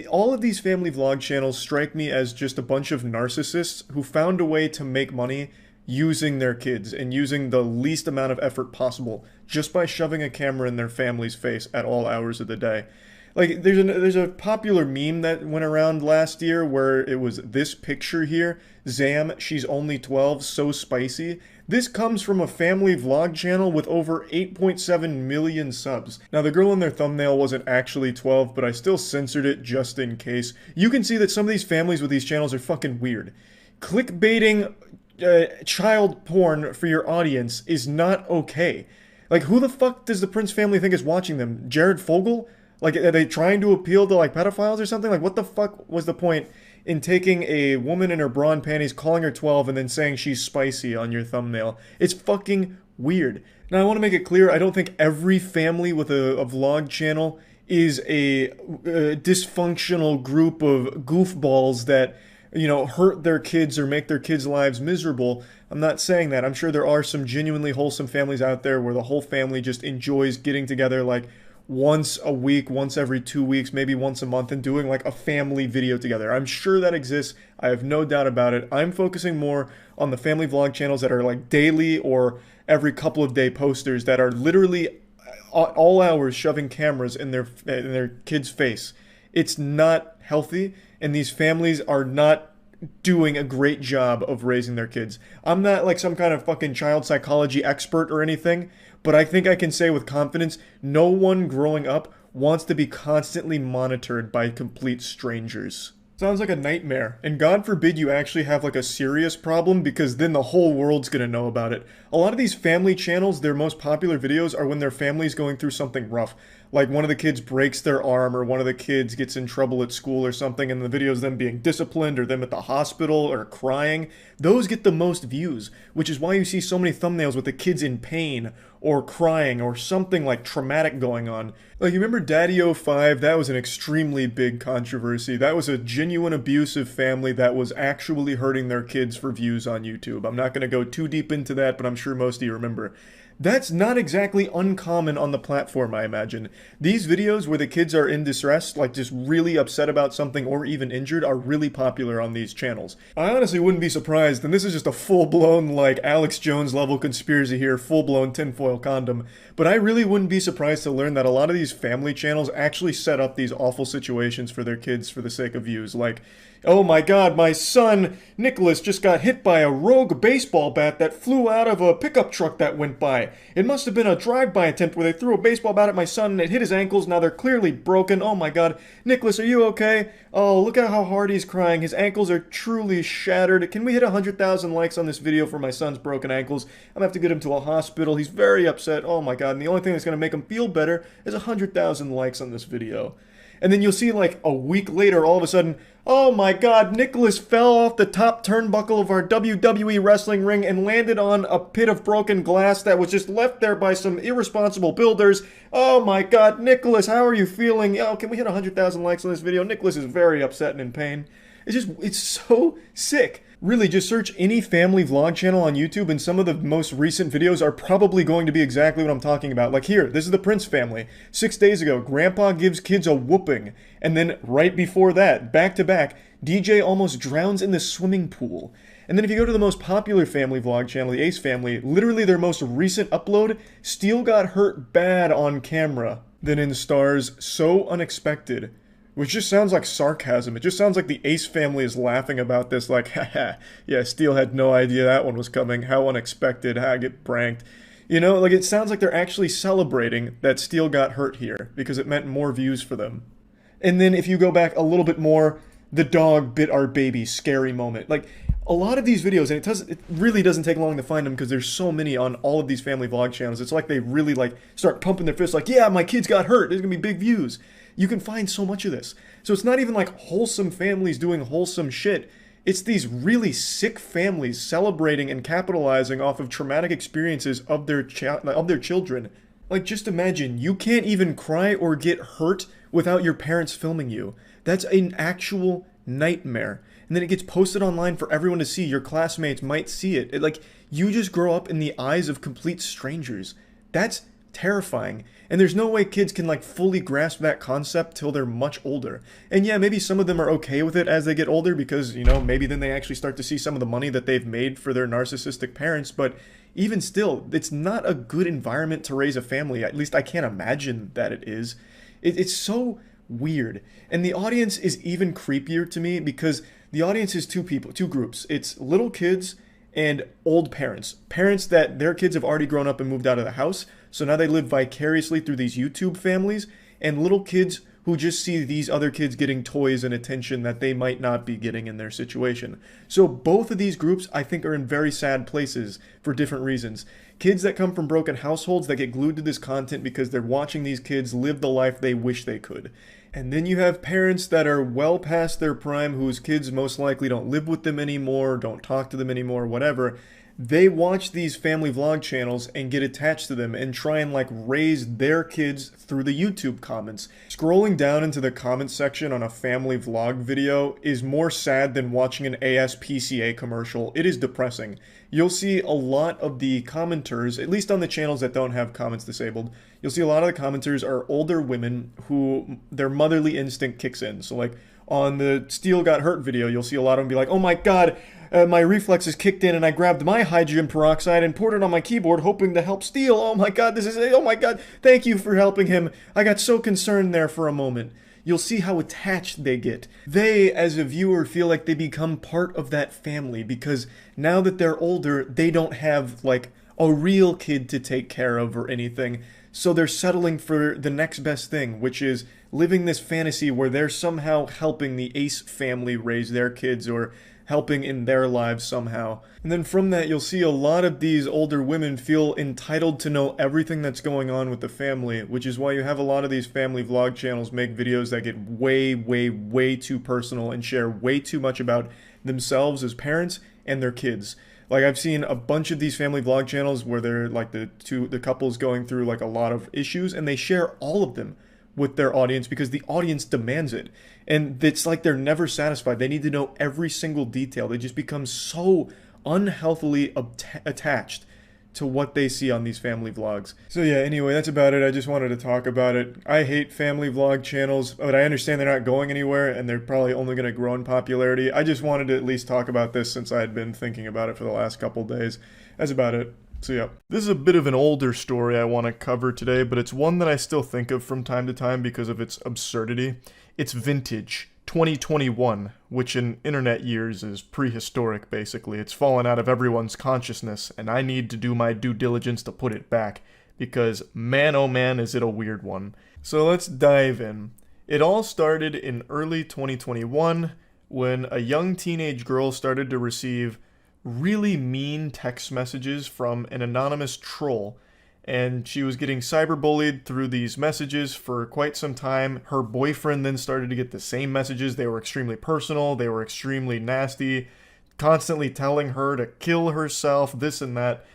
All of these family vlog channels strike me as just a bunch of narcissists who found a way to make money using their kids and using the least amount of effort possible just by shoving a camera in their family's face at all hours of the day. Like, there's a popular meme that went around last year where it was this picture here. Zam, she's only 12, so spicy. This comes from a family vlog channel with over 8.7 million subs. Now, the girl in their thumbnail wasn't actually 12, but I still censored it just in case. You can see that some of these families with these channels are fucking weird. Clickbaiting child porn for your audience is not okay. Like, who the fuck does the Prince family think is watching them? Jared Fogle? Like, are they trying to appeal to, like, pedophiles or something? Like, what the fuck was the point in taking a woman in her bra and panties, calling her 12, and then saying she's spicy on your thumbnail? It's fucking weird. Now, I want to make it clear, I don't think every family with a vlog channel is a dysfunctional group of goofballs that hurt their kids or make their kids' lives miserable. I'm not saying that. I'm sure there are some genuinely wholesome families out there where the whole family just enjoys getting together like once a week, once every 2 weeks, maybe once a month, and doing like a family video together. I'm sure that exists. I have no doubt about it. I'm focusing more on the family vlog channels that are like daily or every couple of day posters that are literally at all hours shoving cameras in their kid's face. It's not healthy, and these families are not doing a great job of raising their kids. I'm not like some kind of fucking child psychology expert or anything, but I think I can say with confidence, no one growing up wants to be constantly monitored by complete strangers. Sounds like a nightmare, and God forbid you actually have like a serious problem, because then the whole world's gonna know about it. A lot of these family channels, their most popular videos are when their family's going through something rough. Like one of the kids breaks their arm, or one of the kids gets in trouble at school or something, and the video's them being disciplined or them at the hospital or crying. Those get the most views, which is why you see so many thumbnails with the kids in pain or crying or something like traumatic going on. Like, you remember Daddy05? That was an extremely big controversy. That was a genuine abusive family that was actually hurting their kids for views on YouTube. I'm not going to go too deep into that, but I'm sure most of you remember. That's not exactly uncommon on the platform, I imagine. These videos where the kids are in distress, like just really upset about something or even injured, are really popular on these channels. I honestly wouldn't be surprised, and this is just a full-blown, like, Alex Jones level conspiracy here, full-blown tinfoil condom, but I really wouldn't be surprised to learn that a lot of these family channels actually set up these awful situations for their kids for the sake of views. Like, oh my god, my son, Nicholas, just got hit by a rogue baseball bat that flew out of a pickup truck that went by. It must have been a drive-by attempt where they threw a baseball bat at my son and it hit his ankles. Now they're clearly broken. Oh my god. Nicholas, are you okay? Oh, look at how hard he's crying. His ankles are truly shattered. Can we hit 100,000 likes on this video for my son's broken ankles? I'm gonna have to get him to a hospital. He's very upset. Oh my god. And the only thing that's gonna make him feel better is 100,000 likes on this video. And then you'll see like a week later, all of a sudden, oh my god, Nicholas fell off the top turnbuckle of our WWE wrestling ring and landed on a pit of broken glass that was just left there by some irresponsible builders. Oh my god, Nicholas, how are you feeling? Oh, can we hit 100,000 likes on this video? Nicholas is very upset and in pain. It's so sick. Really, just search any family vlog channel on YouTube and some of the most recent videos are probably going to be exactly what I'm talking about. Like here, this is the Prince family. 6 days ago, Grandpa gives kids a whooping. And then right before that, back to back, DJ almost drowns in the swimming pool. And then if you go to the most popular family vlog channel, the Ace family, literally their most recent upload, Steele got hurt bad on camera. Then in stars So Unexpected, which just sounds like sarcasm. It just sounds like the Ace family is laughing about this, like, haha, yeah, Steele had no idea that one was coming. How unexpected, I get pranked. You know, like, it sounds like they're actually celebrating that Steele got hurt here, because it meant more views for them. And then if you go back a little bit more, the dog bit our baby, scary moment. Like, a lot of these videos, and it really doesn't take long to find them because there's so many on all of these family vlog channels. It's like they really, like, start pumping their fists like, yeah, my kids got hurt. There's gonna be big views. You can find so much of this. So it's not even like wholesome families doing wholesome shit. It's these really sick families celebrating and capitalizing off of traumatic experiences of their children. Like, just imagine, you can't even cry or get hurt without your parents filming you. That's an actual nightmare. And then it gets posted online for everyone to see. Your classmates might see it. Like, you just grow up in the eyes of complete strangers. That's terrifying. And there's no way kids can like fully grasp that concept till they're much older. And yeah, maybe some of them are okay with it as they get older because, you know, maybe then they actually start to see some of the money that they've made for their narcissistic parents. But even still, it's not a good environment to raise a family. At least I can't imagine that it is. It's so weird. And the audience is even creepier to me because the audience is two groups. It's little kids and old parents. Parents that their kids have already grown up and moved out of the house, so now they live vicariously through these YouTube families, and little kids who just see these other kids getting toys and attention that they might not be getting in their situation. So both of these groups, I think, are in very sad places for different reasons. Kids that come from broken households that get glued to this content because they're watching these kids live the life they wish they could. And then you have parents that are well past their prime whose kids most likely don't live with them anymore, don't talk to them anymore, whatever. They watch these family vlog channels and get attached to them and try and like raise their kids through the YouTube comments. Scrolling down into the comments section on a family vlog video is more sad than watching an ASPCA commercial. It is depressing. You'll see a lot of the commenters, at least on the channels that don't have comments disabled, you'll see a lot of the commenters are older women who their motherly instinct kicks in. So like on the Steel Got Hurt video, you'll see a lot of them be like, oh my god, my reflexes kicked in and I grabbed my hydrogen peroxide and poured it on my keyboard hoping to help Steel. Oh my god, oh my god, thank you for helping him. I got so concerned there for a moment. You'll see how attached they get. They, as a viewer, feel like they become part of that family because now that they're older, they don't have like a real kid to take care of or anything. So they're settling for the next best thing, which is living this fantasy where they're somehow helping the Ace family raise their kids or helping in their lives somehow. And then from that, you'll see a lot of these older women feel entitled to know everything that's going on with the family, which is why you have a lot of these family vlog channels make videos that get way, way, way too personal and share way too much about themselves as parents and their kids. Like I've seen a bunch of these family vlog channels where they're like the couples going through like a lot of issues and they share all of them with their audience because the audience demands it. And it's like they're never satisfied. They need to know every single detail. They just become so unhealthily attached to what they see on these family vlogs. So yeah, anyway, that's about it. I just wanted to talk about it. I hate family vlog channels, but I understand they're not going anywhere and they're probably only going to grow in popularity. I just wanted to at least talk about this since I had been thinking about it for the last couple days. That's about it. So yeah, this is a bit of an older story I want to cover today, but it's one that I still think of from time to time because of its absurdity. It's vintage, 2021, which in internet years is prehistoric basically. It's fallen out of everyone's consciousness, and I need to do my due diligence to put it back, because man oh man is it a weird one. So let's dive in. It all started in early 2021 when a young teenage girl started to receive really mean text messages from an anonymous troll, and she was getting cyberbullied through these messages for quite some time. Her boyfriend then started to get the same messages. They were extremely personal, they were extremely nasty, constantly telling her to kill herself, this and that.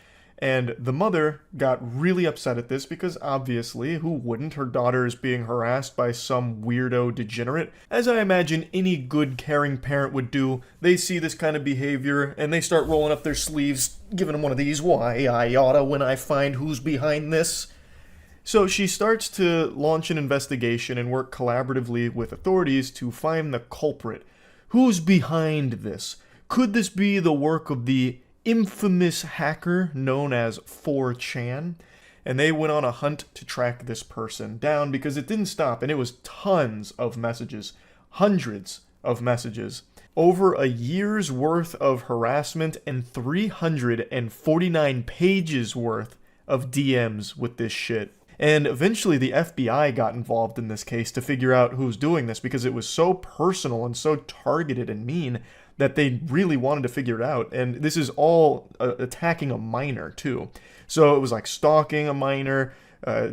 And the mother got really upset at this because obviously, who wouldn't? Her daughter is being harassed by some weirdo degenerate. As I imagine any good caring parent would do, they see this kind of behavior and they start rolling up their sleeves, giving them one of these, why I oughta when I find who's behind this. So she starts to launch an investigation and work collaboratively with authorities to find the culprit. Who's behind this? Could this be the work of the infamous hacker known as 4chan? And they went on a hunt to track this person down because it didn't stop, and it was tons of messages, hundreds of messages, over a year's worth of harassment and 349 pages worth of DMs with this shit. And eventually the FBI got involved in this case to figure out who's doing this because it was so personal and so targeted and mean that they really wanted to figure it out. And this is all attacking a minor too. So it was like stalking a minor,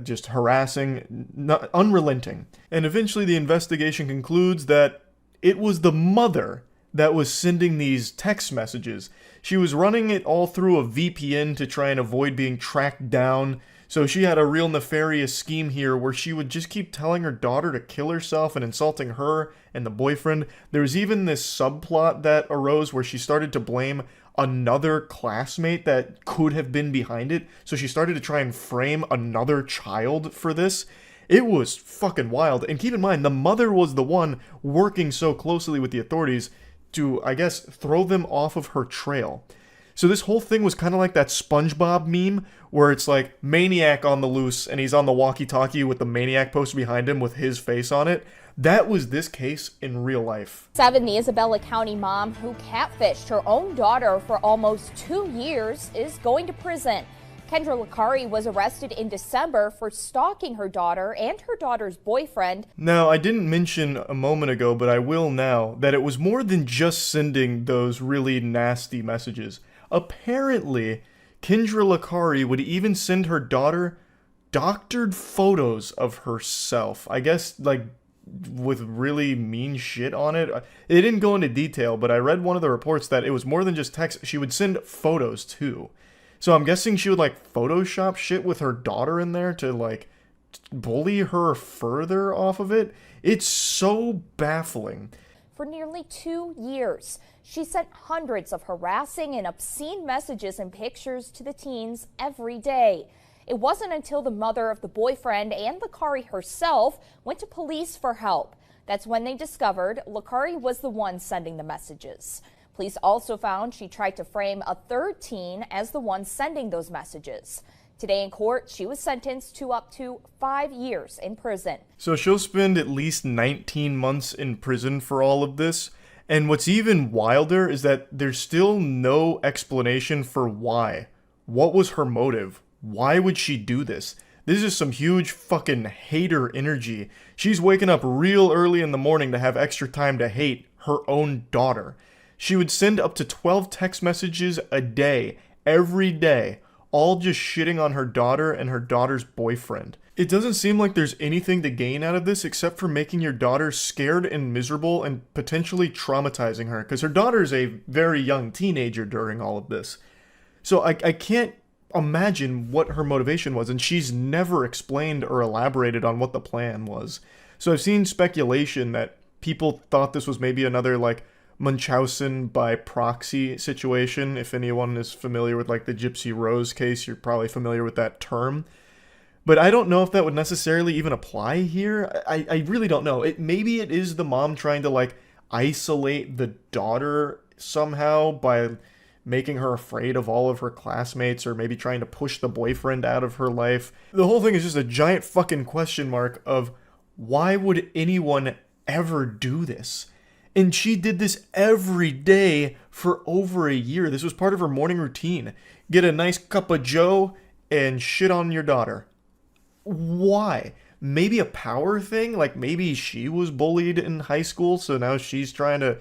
just harassing, unrelenting. And eventually the investigation concludes that it was the mother that was sending these text messages. She was running it all through a VPN to try and avoid being tracked down. So she had a real nefarious scheme here where she would just keep telling her daughter to kill herself and insulting her and the boyfriend. There was even this subplot that arose where she started to blame another classmate that could have been behind it. So she started to try and frame another child for this. It was fucking wild. And keep in mind, the mother was the one working so closely with the authorities to, I guess, throw them off of her trail. So this whole thing was kind of like that SpongeBob meme where it's like Maniac on the loose and he's on the walkie-talkie with the Maniac poster behind him with his face on it. That was this case in real life. The Isabella County mom who catfished her own daughter for almost 2 years is going to prison. Kendra Licari was arrested in December for stalking her daughter and her daughter's boyfriend. Now, I didn't mention a moment ago, but I will now, that it was more than just sending those really nasty messages. Apparently, Kendra Licari would even send her daughter doctored photos of herself. I guess, like, with really mean shit on it. It didn't go into detail, but I read one of the reports that it was more than just text. She would send photos too. So I'm guessing she would like Photoshop shit with her daughter in there to like bully her further off of it. It's so baffling. For nearly 2 years, she sent hundreds of harassing and obscene messages and pictures to the teens every day. It wasn't until the mother of the boyfriend and Lakari herself went to police for help. That's when they discovered Lakari was the one sending the messages. Police also found she tried to frame a third teen as the one sending those messages. Today in court, she was sentenced to up to 5 years in prison. So she'll spend at least 19 months in prison for all of this. And what's even wilder is that there's still no explanation for why. What was her motive? Why would she do this? This is some huge fucking hater energy. She's waking up real early in the morning to have extra time to hate her own daughter. She would send up to 12 text messages a day, every day, all just shitting on her daughter and her daughter's boyfriend. It doesn't seem like there's anything to gain out of this except for making your daughter scared and miserable and potentially traumatizing her, because her daughter is a very young teenager during all of this. So I can't imagine what her motivation was, and she's never explained or elaborated on what the plan was. So I've seen speculation that people thought this was maybe another like Munchausen by proxy situation. If anyone is familiar with like the Gypsy Rose case, you're probably familiar with that term. But I don't know if that would necessarily even apply here. I really don't know. Maybe it is the mom trying to like isolate the daughter somehow by making her afraid of all of her classmates, or maybe trying to push the boyfriend out of her life. The whole thing is just a giant fucking question mark of why would anyone ever do this? And she did this every day for over a year. This was part of her morning routine. Get a nice cup of joe and shit on your daughter. Why? Maybe a power thing? Like maybe she was bullied in high school, so now she's trying to,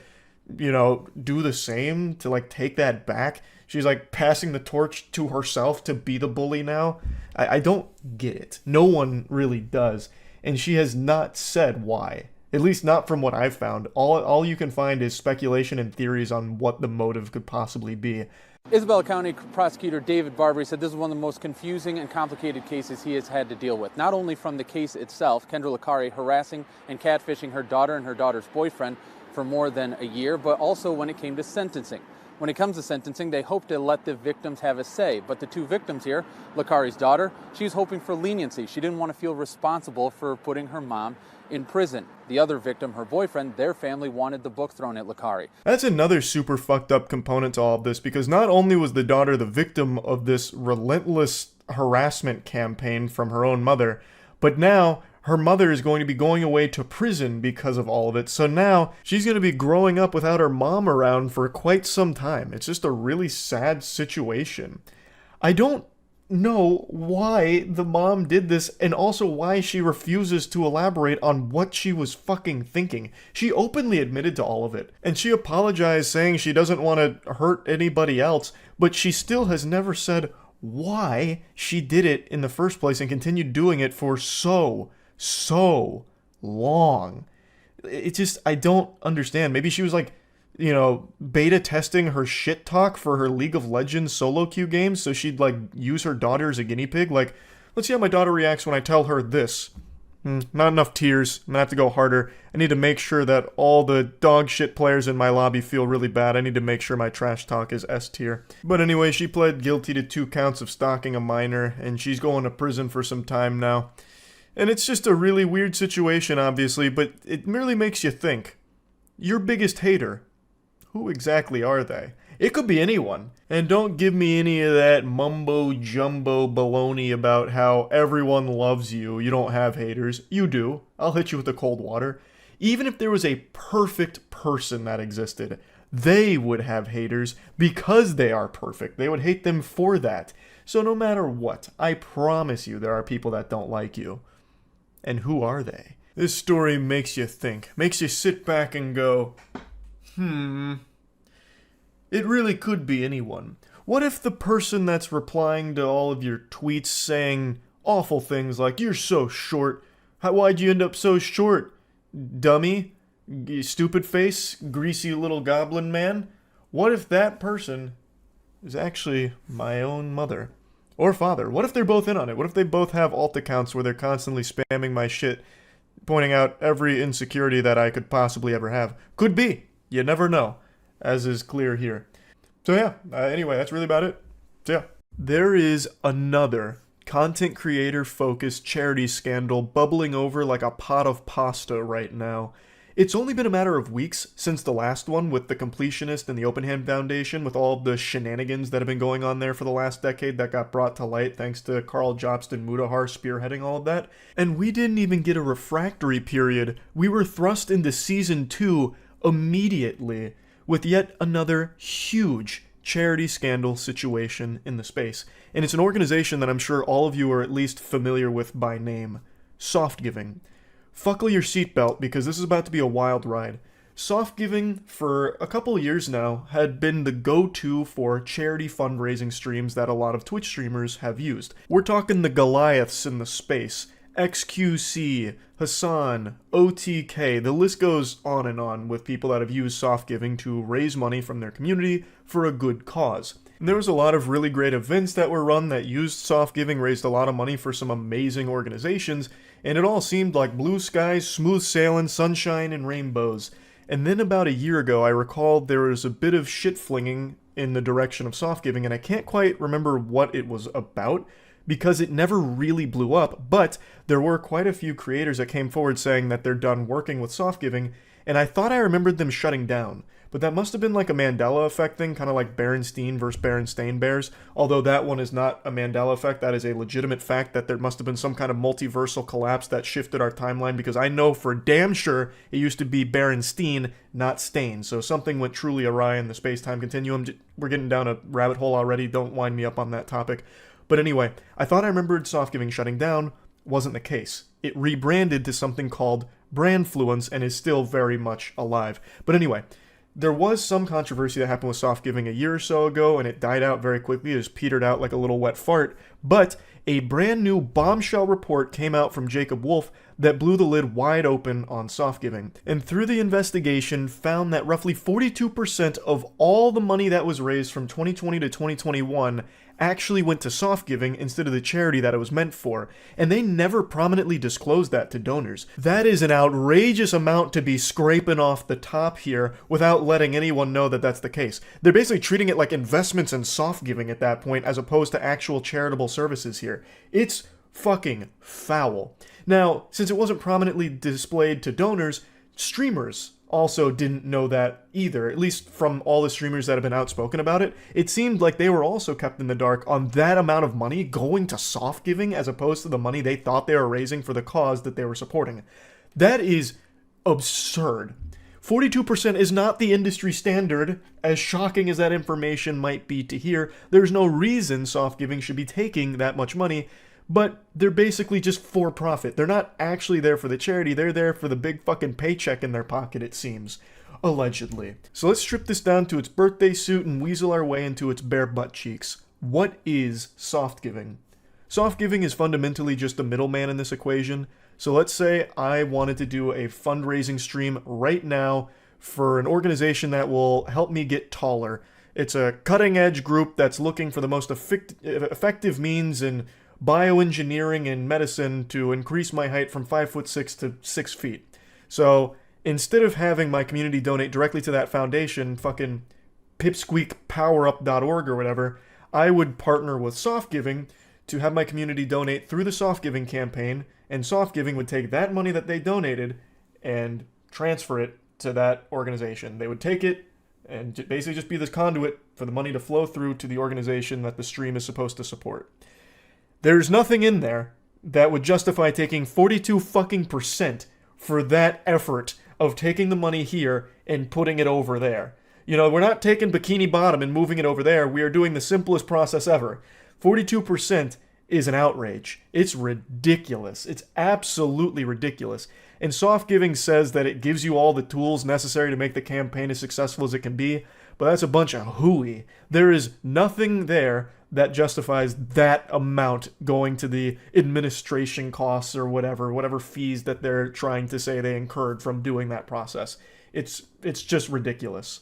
do the same to like take that back. She's like passing the torch to herself to be the bully now. I don't get it. No one really does. And she has not said why. At least not from what I've found. All you can find is speculation and theories on what the motive could possibly be. Isabella County Prosecutor David Barbary said this is one of the most confusing and complicated cases he has had to deal with. Not only from the case itself, Kendra Lakari harassing and catfishing her daughter and her daughter's boyfriend for more than a year, but also when it came to sentencing. When it comes to sentencing, they hope to let the victims have a say. But the two victims here, Lakari's daughter, she's hoping for leniency. She didn't want to feel responsible for putting her mom in prison. The other victim, her boyfriend, their family wanted the book thrown at Lakari. That's another super fucked up component to all of this, because not only was the daughter the victim of this relentless harassment campaign from her own mother, but now her mother is going to be going away to prison because of all of it. So now she's going to be growing up without her mom around for quite some time. It's just a really sad situation. I don't know why the mom did this, and also why she refuses to elaborate on what she was fucking thinking. She openly admitted to all of it, and she apologized saying she doesn't want to hurt anybody else, but she still has never said why she did it in the first place and continued doing it for so long. It just, I don't understand. Maybe she was like, beta testing her shit talk for her League of Legends solo queue games, so she'd like use her daughter as a guinea pig. Like, let's see how my daughter reacts when I tell her this. Not enough tears. I'm gonna have to go harder. I need to make sure that all the dog shit players in my lobby feel really bad. I need to make sure my trash talk is S tier. But anyway, she pled guilty to 2 counts of stalking a minor, and she's going to prison for some time now. And it's just a really weird situation, obviously, but it merely makes you think. Your biggest hater, who exactly are they? It could be anyone. And don't give me any of that mumbo-jumbo baloney about how everyone loves you, you don't have haters. You do. I'll hit you with the cold water. Even if there was a perfect person that existed, they would have haters because they are perfect. They would hate them for that. So no matter what, I promise you there are people that don't like you. And who are they? This story makes you think. Makes you sit back and go, it really could be anyone. What if the person that's replying to all of your tweets saying awful things like, you're so short, why'd you end up so short? dummy, stupid face, greasy little goblin man? What if that person is actually my own mother? Or father? What if they're both in on it? What if they both have alt accounts where they're constantly spamming my shit, pointing out every insecurity that I could possibly ever have? Could be. You never know, as is clear here. So yeah, anyway, that's really about it. So yeah. There is another content creator focused charity scandal bubbling over like a pot of pasta right now. It's only been a matter of weeks since the last one with the Completionist and the Open Hand Foundation, with all the shenanigans that have been going on there for the last decade that got brought to light thanks to Carl Jobst Mudahar spearheading all of that. And we didn't even get a refractory period. We were thrust into Season 2 immediately with yet another huge charity scandal situation in the space. And it's an organization that I'm sure all of you are at least familiar with by name. Softgiving. Buckle your seatbelt because this is about to be a wild ride. Softgiving, for a couple years now, had been the go-to for charity fundraising streams that a lot of Twitch streamers have used. We're talking the Goliaths in the space. XQC, Hassan, OTK, the list goes on with people that have used Softgiving to raise money from their community for a good cause. And there was a lot of really great events that were run that used Softgiving, raised a lot of money for some amazing organizations, and it all seemed like blue skies, smooth sailing, sunshine, and rainbows. And then about a year ago, I recalled there was a bit of shit flinging in the direction of Softgiving, and I can't quite remember what it was about, because it never really blew up, but there were quite a few creators that came forward saying that they're done working with Softgiving, and I thought I remembered them shutting down. But that must have been like a Mandela effect thing, kind of like Berenstein versus Berenstain Bears, although that one is not a Mandela effect. That is a legitimate fact that there must have been some kind of multiversal collapse that shifted our timeline, because I know for damn sure it used to be Berenstein, not Stain. So something went truly awry in the space-time continuum. We're getting down a rabbit hole already. Don't wind me up on that topic. But anyway, I thought I remembered Softgiving shutting down. Wasn't the case. It rebranded to something called Brandfluence and is still very much alive. But anyway, there was some controversy that happened with Softgiving a year or so ago, and it died out very quickly. It just petered out like a little wet fart. But a brand new bombshell report came out from Jacob Wolf that blew the lid wide open on Softgiving. And through the investigation, found that roughly 42% of all the money that was raised from 2020 to 2021 actually went to Softgiving instead of the charity that it was meant for, and they never prominently disclosed that to donors. That is an outrageous amount to be scraping off the top here without letting anyone know that that's the case. They're basically treating it like investments in Softgiving at that point as opposed to actual charitable services here. It's fucking foul. Now, since it wasn't prominently displayed to donors, streamers also didn't know that either, at least from all the streamers that have been outspoken about it. It seemed like they were also kept in the dark on that amount of money going to Softgiving as opposed to the money they thought they were raising for the cause that they were supporting. That is absurd. 42% is not the industry standard, as shocking as that information might be to hear. There's no reason Softgiving should be taking that much money, but they're basically just for profit. They're not actually there for the charity, they're there for the big fucking paycheck in their pocket, it seems. Allegedly. So let's strip this down to its birthday suit and weasel our way into its bare butt cheeks. What is Softgiving? Softgiving is fundamentally just a middleman in this equation. So let's say I wanted to do a fundraising stream right now for an organization that will help me get taller. It's a cutting-edge group that's looking for the most effective means in bioengineering and medicine to increase my height from 5'6" to 6 feet. So instead of having my community donate directly to that foundation, fucking pipsqueakpowerup.org or whatever, I would partner with Softgiving to have my community donate through the Softgiving campaign, and Softgiving would take that money that they donated and transfer it to that organization. They would take it and basically just be this conduit for the money to flow through to the organization that the stream is supposed to support. There's nothing in there that would justify taking 42 fucking % for that effort of taking the money here and putting it over there. You know, we're not taking Bikini Bottom and moving it over there. We are doing the simplest process ever. 42% is an outrage. It's ridiculous. It's absolutely ridiculous. And Softgiving says that it gives you all the tools necessary to make the campaign as successful as it can be. but that's a bunch of hooey. There is nothing there that justifies that amount going to the administration costs or whatever fees that they're trying to say they incurred from doing that process. It's just ridiculous.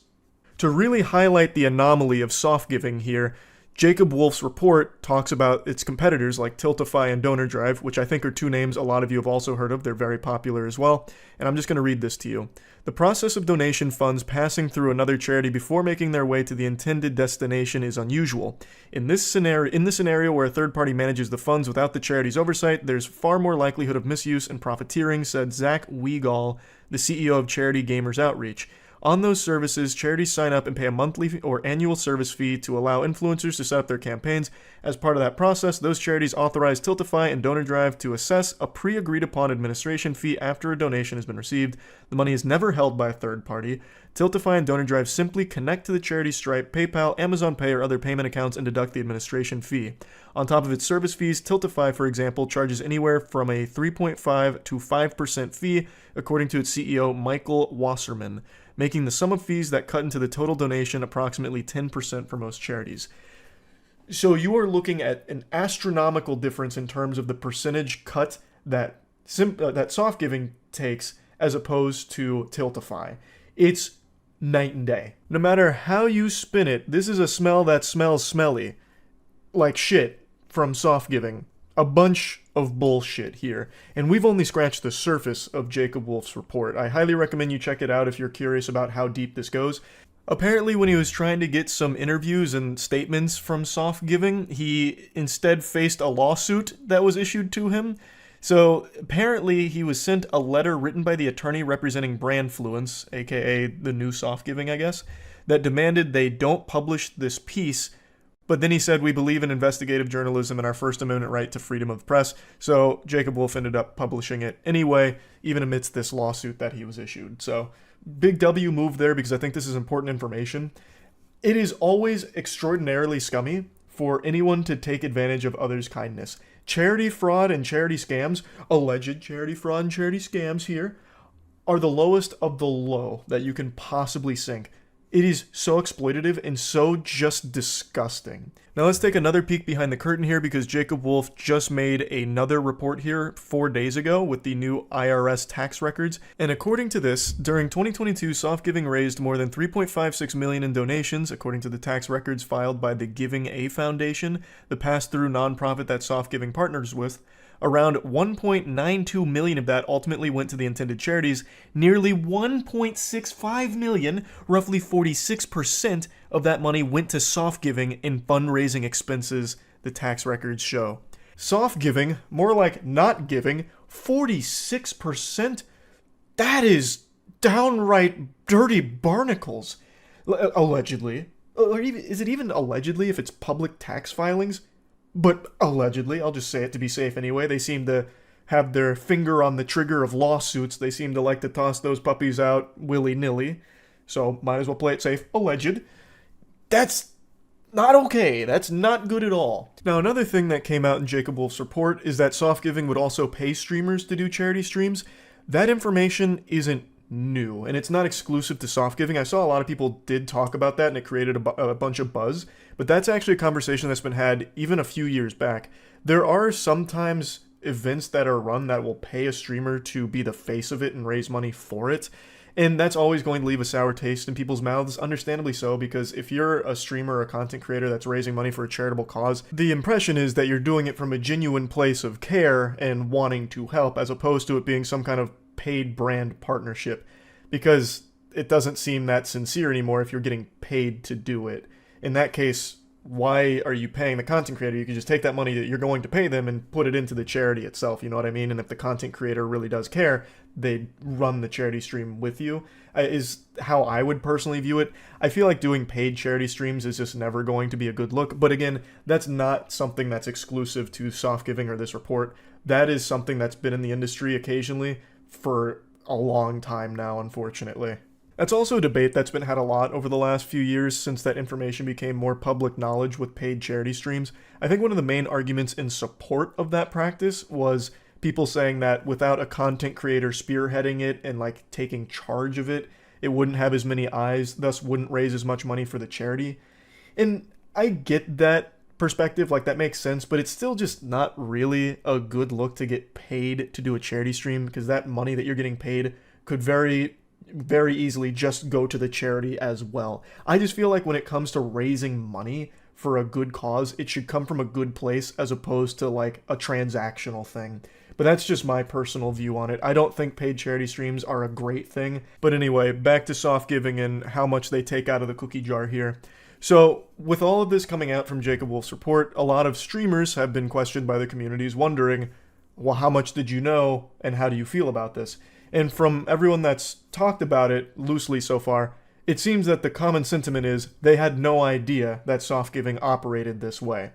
To really highlight the anomaly of Softgiving here, Jacob Wolf's report talks about its competitors like Tiltify and DonorDrive, which I think are two names a lot of you have also heard of. They're very popular as well. And I'm just going to read this to you. The process of donation funds passing through another charity before making their way to the intended destination is unusual. In the scenario where a third party manages the funds without the charity's oversight, there's far more likelihood of misuse and profiteering, said Zach Weigall, the CEO of Charity Gamers Outreach. On those services, charities sign up and pay a monthly or annual service fee to allow influencers to set up their campaigns. As part of that process, those charities authorize Tiltify and DonorDrive to assess a pre-agreed upon administration fee after a donation has been received. The money is never held by a third party. Tiltify and DonorDrive simply connect to the charity's Stripe, PayPal, Amazon Pay, or other payment accounts and deduct the administration fee. On top of its service fees, Tiltify, for example, charges anywhere from a 3.5 to 5% fee, according to its CEO, Michael Wasserman, making the sum of fees that cut into the total donation approximately 10% for most charities. So you are looking at an astronomical difference in terms of the percentage cut that Softgiving takes as opposed to Tiltify. It's night and day. No matter how you spin it, this is a smell that smells smelly. Like shit from Softgiving. A bunch of bullshit here. And we've only scratched the surface of Jacob Wolf's report. I highly recommend you check it out if you're curious about how deep this goes. Apparently, when he was trying to get some interviews and statements from Softgiving, he instead faced a lawsuit that was issued to him. So apparently, he was sent a letter written by the attorney representing Brandfluence, aka the new Softgiving, I guess, that demanded they don't publish this piece. But then he said, we believe in investigative journalism and our First Amendment right to freedom of press. So Jacob Wolf ended up publishing it anyway, even amidst this lawsuit that he was issued. So big W move there because I think this is important information. It is always extraordinarily scummy for anyone to take advantage of others' kindness. Charity fraud and charity scams, alleged charity fraud and charity scams here, are the lowest of the low that you can possibly sink. It is so exploitative and so just disgusting. Now let's take another peek behind the curtain here because Jacob Wolf just made another report here 4 days ago with the new IRS tax records. And according to this, during 2022, Softgiving raised more than $3.56 million in donations, according to the tax records filed by the Giving A Foundation, the pass-through nonprofit that Softgiving partners with. Around 1.92 million of that ultimately went to the intended charities. Nearly 1.65 million, roughly 46% of that money went to Softgiving in fundraising expenses, the tax records show. Softgiving, more like not giving, 46%? That is downright dirty barnacles. Allegedly. Or even, is it even allegedly if it's public tax filings? But allegedly, I'll just say it to be safe anyway, they seem to have their finger on the trigger of lawsuits. They seem to like to toss those puppies out willy-nilly. So might as well play it safe. Alleged. That's not okay. That's not good at all. Now, another thing that came out in Jacob Wolf's report is that Softgiving would also pay streamers to do charity streams. That information isn't new, and it's not exclusive to Softgiving. I saw a lot of people did talk about that, and it created a bunch of buzz. But that's actually a conversation that's been had even a few years back. There are sometimes events that are run that will pay a streamer to be the face of it and raise money for it. And that's always going to leave a sour taste in people's mouths, understandably so, because if you're a streamer or a content creator that's raising money for a charitable cause, the impression is that you're doing it from a genuine place of care and wanting to help, as opposed to it being some kind of paid brand partnership, because it doesn't seem that sincere anymore if you're getting paid to do it. In that case, why are you paying the content creator? You could just take that money that you're going to pay them and put it into the charity itself, you know what I mean? And if the content creator really does care, they'd run the charity stream with you, is how I would personally view it. I feel like doing paid charity streams is just never going to be a good look, but again, that's not something that's exclusive to Softgiving or this report. That is something that's been in the industry occasionally for a long time now, unfortunately. That's also a debate that's been had a lot over the last few years since that information became more public knowledge with paid charity streams. I think one of the main arguments in support of that practice was people saying that without a content creator spearheading it and like taking charge of it, it wouldn't have as many eyes, thus wouldn't raise as much money for the charity. And I get that perspective, like that makes sense, but it's still just not really a good look to get paid to do a charity stream, because that money that you're getting paid could very easily just go to the charity as well. I just feel like when it comes to raising money for a good cause, it should come from a good place as opposed to like a transactional thing. But that's just my personal view on it. I don't think paid charity streams are a great thing. But anyway, back to Softgiving and how much they take out of the cookie jar here. So, with all of this coming out from Jacob Wolf's report, a lot of streamers have been questioned by the communities wondering, well, how much did you know and how do you feel about this? And from everyone that's talked about it loosely so far, it seems that the common sentiment is they had no idea that Softgiving operated this way.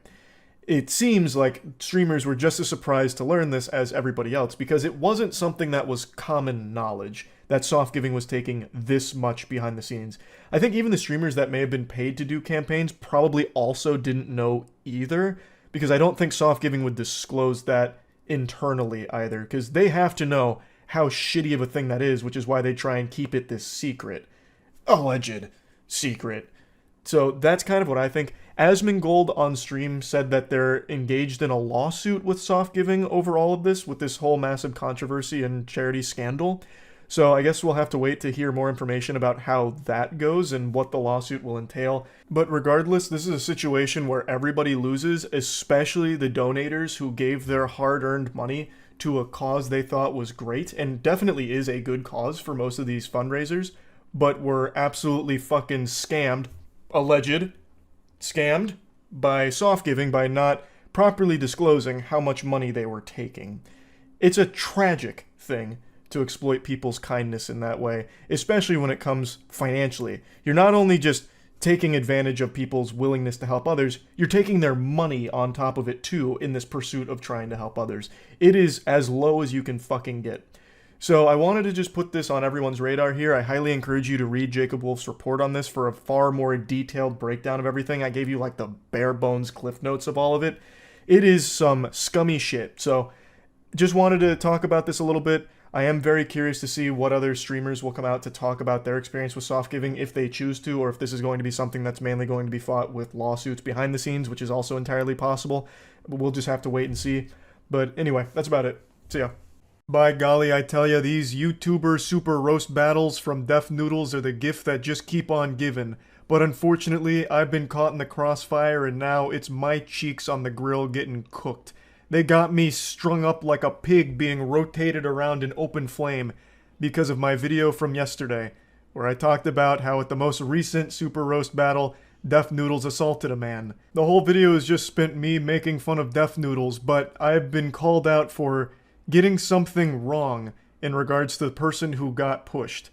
It seems like streamers were just as surprised to learn this as everybody else, because it wasn't something that was common knowledge that Softgiving was taking this much behind the scenes. I think even the streamers that may have been paid to do campaigns probably also didn't know either, because I don't think Softgiving would disclose that internally either, because they have to know how shitty of a thing that is, which is why they try and keep it this secret. Alleged secret. So that's kind of what I think. Asmongold on stream said that they're engaged in a lawsuit with Softgiving over all of this, with this whole massive controversy and charity scandal. So I guess we'll have to wait to hear more information about how that goes and what the lawsuit will entail. But regardless, this is a situation where everybody loses, especially the donators who gave their hard-earned money to a cause they thought was great, and definitely is a good cause for most of these fundraisers, but were absolutely fucking scammed, alleged, scammed by Softgiving by not properly disclosing how much money they were taking. It's a tragic thing to exploit people's kindness in that way, especially when it comes financially. You're not only just taking advantage of people's willingness to help others, you're taking their money on top of it too in this pursuit of trying to help others. It is as low as you can fucking get. So I wanted to just put this on everyone's radar here. I highly encourage you to read Jacob Wolf's report on this for a far more detailed breakdown of everything. I gave you like the bare bones cliff notes of all of it. It is some scummy shit. So just wanted to talk about this a little bit. I am very curious to see what other streamers will come out to talk about their experience with Softgiving, if they choose to, or if this is going to be something that's mainly going to be fought with lawsuits behind the scenes, which is also entirely possible. But we'll just have to wait and see. But anyway, that's about it. See ya. By golly, I tell ya, these YouTuber super roast battles from Def Noodles are the gift that just keep on giving. But unfortunately, I've been caught in the crossfire and now it's my cheeks on the grill getting cooked. They got me strung up like a pig being rotated around an open flame because of my video from yesterday, where I talked about how at the most recent Super Roast battle, Def Noodles assaulted a man. The whole video is just spent me making fun of Def Noodles, but I've been called out for getting something wrong in regards to the person who got pushed.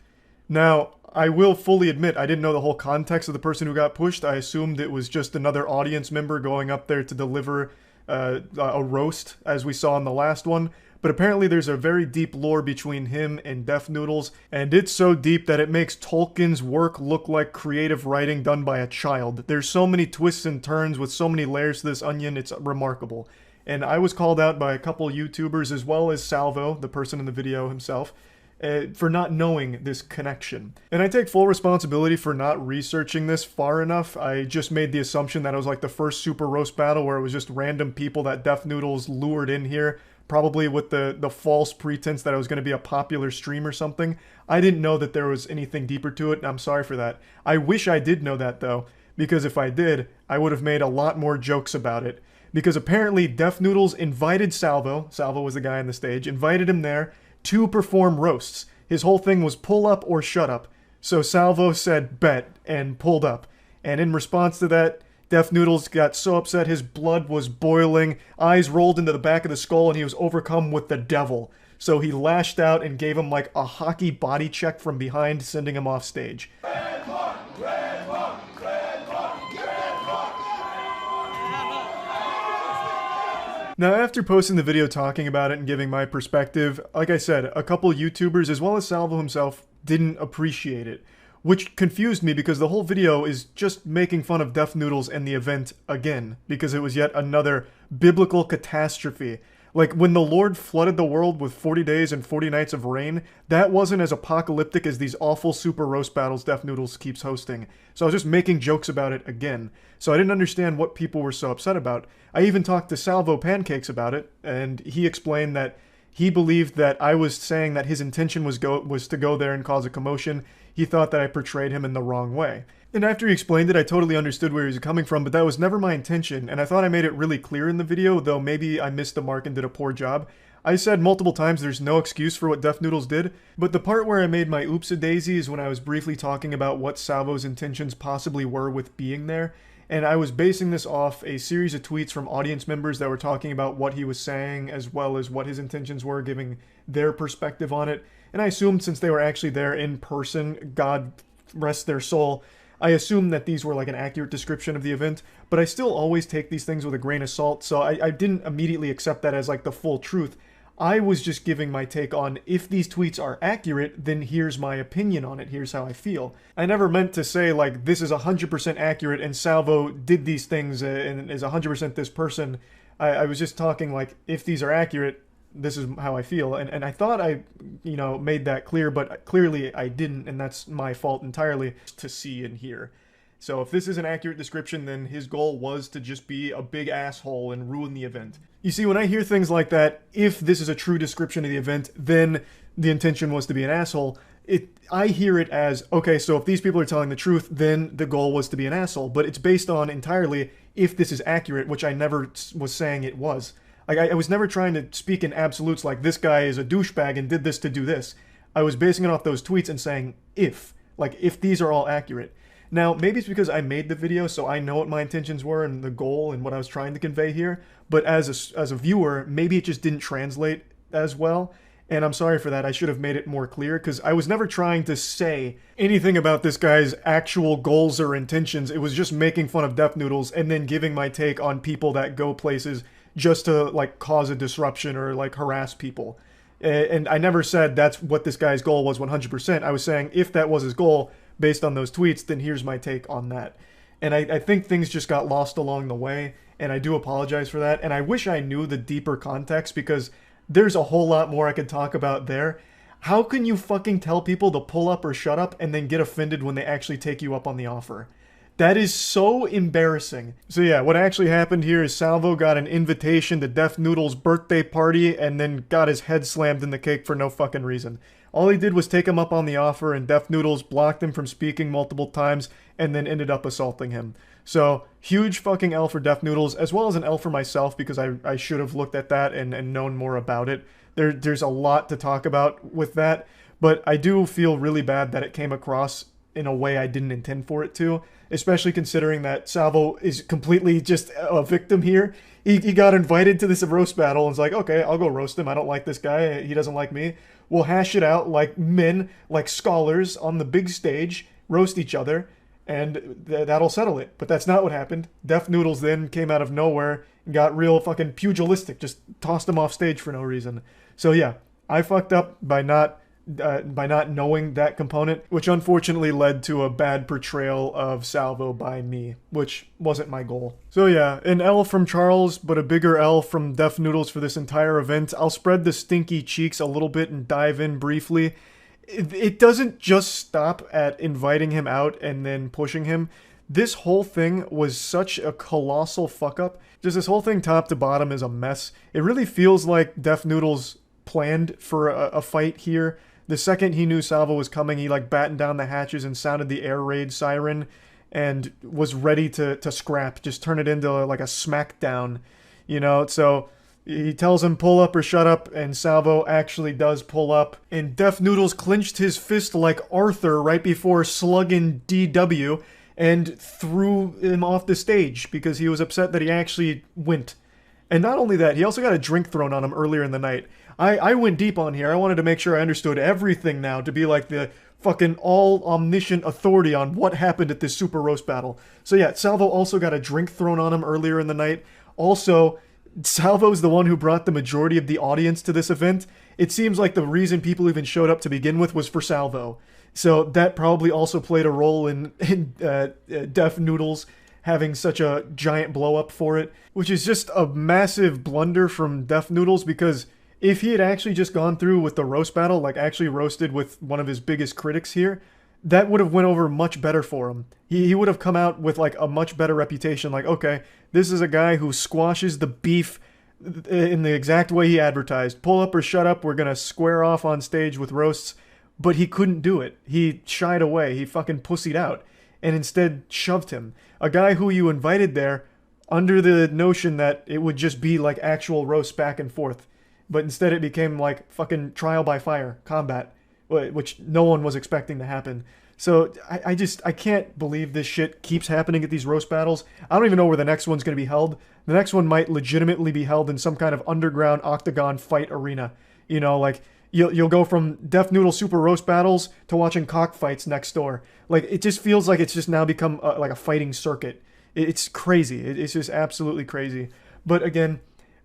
Now, I will fully admit I didn't know the whole context of the person who got pushed. I assumed it was just another audience member going up there to deliver a roast, as we saw in the last one, but apparently there's a very deep lore between him and Def Noodles, and it's so deep that it makes Tolkien's work look like creative writing done by a child. There's so many twists and turns with so many layers to this onion, it's remarkable. And I was called out by a couple YouTubers as well as Salvo, the person in the video himself, for not knowing this connection. And I take full responsibility for not researching this far enough. I just made the assumption that it was like the first Super Roast battle where it was just random people that Def Noodles lured in here, probably with the false pretense that it was going to be a popular stream or something. I didn't know that there was anything deeper to it, and I'm sorry for that. I wish I did know that though, because if I did, I would have made a lot more jokes about it. Because apparently Def Noodles invited Salvo was the guy on the stage, invited him there to perform roasts. His whole thing was pull up or shut up. So Salvo said bet and pulled up. And in response to that, Def Noodles got so upset his blood was boiling, eyes rolled into the back of the skull, and he was overcome with the devil. So he lashed out and gave him like a hockey body check from behind, sending him off stage. Red mark, red mark, red mark, red mark. Now, after posting the video talking about it and giving my perspective, like I said, a couple YouTubers as well as Salvo himself didn't appreciate it, which confused me because the whole video is just making fun of Def Noodles and the event again, because it was yet another biblical catastrophe. Like, when the Lord flooded the world with 40 days and 40 nights of rain, that wasn't as apocalyptic as these awful super roast battles Def Noodles keeps hosting. So I was just making jokes about it again. So I didn't understand what people were so upset about. I even talked to Salvo Pancakes about it, and he explained that he believed that I was saying that his intention was to go there and cause a commotion. He thought that I portrayed him in the wrong way. And after he explained it, I totally understood where he was coming from, but that was never my intention, and I thought I made it really clear in the video, though maybe I missed the mark and did a poor job. I said multiple times there's no excuse for what Def Noodles did, but the part where I made my oops-a-daisy is when I was briefly talking about what Salvo's intentions possibly were with being there, and I was basing this off a series of tweets from audience members that were talking about what he was saying, as well as what his intentions were, giving their perspective on it, and I assumed since they were actually there in person, God rest their soul, I assumed that these were like an accurate description of the event, but I still always take these things with a grain of salt, so I didn't immediately accept that as like the full truth. I was just giving my take on, if these tweets are accurate, then here's my opinion on it, here's how I feel. I never meant to say like, this is 100% accurate and Salvo did these things and is 100% this person. I was just talking like, if these are accurate, this is how I feel, and I thought I, made that clear, but clearly I didn't, and that's my fault entirely to see and hear. So if this is an accurate description, then his goal was to just be a big asshole and ruin the event. You see, when I hear things like that, if this is a true description of the event, then the intention was to be an asshole, I hear it as, okay, so if these people are telling the truth, then the goal was to be an asshole, but it's based on entirely if this is accurate, which I never was saying it was. Like, I was never trying to speak in absolutes like this guy is a douchebag and did this to do this. I was basing it off those tweets and saying if these are all accurate. Now, maybe it's because I made the video, so I know what my intentions were and the goal and what I was trying to convey here, but as a viewer, maybe it just didn't translate as well, and I'm sorry for that. I should have made it more clear, because I was never trying to say anything about this guy's actual goals or intentions. It was just making fun of Def Noodles and then giving my take on people that go places just to like cause a disruption or like harass people. And I never said that's what this guy's goal was 100%. I was saying if that was his goal based on those tweets, then here's my take on that. And I think things just got lost along the way, and I do apologize for that. And I wish I knew the deeper context, because there's a whole lot more I could talk about there. How can you fucking tell people to pull up or shut up and then get offended when they actually take you up on the offer? That is so embarrassing. So yeah, what actually happened here is Salvo got an invitation to Def Noodle's birthday party and then got his head slammed in the cake for no fucking reason. All he did was take him up on the offer, and Def Noodles blocked him from speaking multiple times and then ended up assaulting him. So, huge fucking L for Def Noodles, as well as an L for myself, because I should have looked at that and known more about it. There's a lot to talk about with that, but I do feel really bad that it came across in a way I didn't intend for it to, especially considering that Salvo is completely just a victim here. He got invited to this roast battle and was like, okay, I'll go roast him. I don't like this guy. He doesn't like me. We'll hash it out like men, like scholars on the big stage, roast each other, and that'll settle it. But that's not what happened. Def Noodles then came out of nowhere and got real fucking pugilistic, just tossed him off stage for no reason. So yeah, I fucked up by not knowing that component, which unfortunately led to a bad portrayal of Salvo by me, which wasn't my goal. So yeah, an L from Charles, but a bigger L from Def Noodles for this entire event. I'll spread the stinky cheeks a little bit and dive in briefly. It doesn't just stop at inviting him out and then pushing him. This whole thing was such a colossal fuck up. Just this whole thing top to bottom is a mess. It really feels like Def Noodles planned for a fight here. The second he knew Salvo was coming, he like battened down the hatches and sounded the air raid siren and was ready to scrap, just turn it into like a smackdown, So he tells him pull up or shut up, and Salvo actually does pull up. And Def Noodles clenched his fist like Arthur right before slugging DW and threw him off the stage because he was upset that he actually went. And not only that, he also got a drink thrown on him earlier in the night. I went deep on here. I wanted to make sure I understood everything now to be like the fucking all-omniscient authority on what happened at this super roast battle. So yeah, Salvo also got a drink thrown on him earlier in the night. Also, Salvo's the one who brought the majority of the audience to this event. It seems like the reason people even showed up to begin with was for Salvo. So that probably also played a role in Def Noodles having such a giant blow up for it, which is just a massive blunder from Def Noodles, because if he had actually just gone through with the roast battle, like actually roasted with one of his biggest critics here, that would have went over much better for him. He would have come out with like a much better reputation. Like, okay, this is a guy who squashes the beef in the exact way he advertised. Pull up or shut up, we're gonna square off on stage with roasts. But he couldn't do it. He shied away. He fucking pussied out and instead shoved him. A guy who you invited there under the notion that it would just be like actual roasts back and forth. But instead it became like fucking trial by fire, combat, which no one was expecting to happen. So I can't believe this shit keeps happening at these roast battles. I don't even know where the next one's going to be held. The next one might legitimately be held in some kind of underground octagon fight arena. You know, like you'll go from Def Noodle Super Roast battles to watching cockfights next door. Like, it just feels like it's just now become like a fighting circuit. It's crazy. It's just absolutely crazy. But again,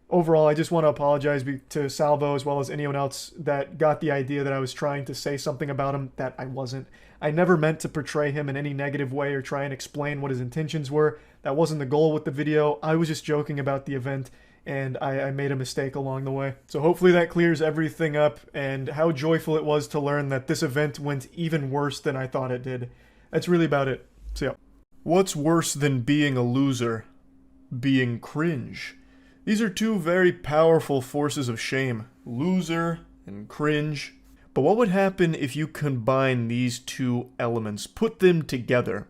overall, I just want to apologize to Salvo as well as anyone else that got the idea that I was trying to say something about him that I wasn't. I never meant to portray him in any negative way or try and explain what his intentions were. That wasn't the goal with the video. I was just joking about the event, and I made a mistake along the way. So hopefully that clears everything up, and how joyful it was to learn that this event went even worse than I thought it did. That's really about it. So yeah. What's worse than being a loser? Being cringe. These are two very powerful forces of shame. Loser and cringe. But what would happen if you combine these two elements, put them together?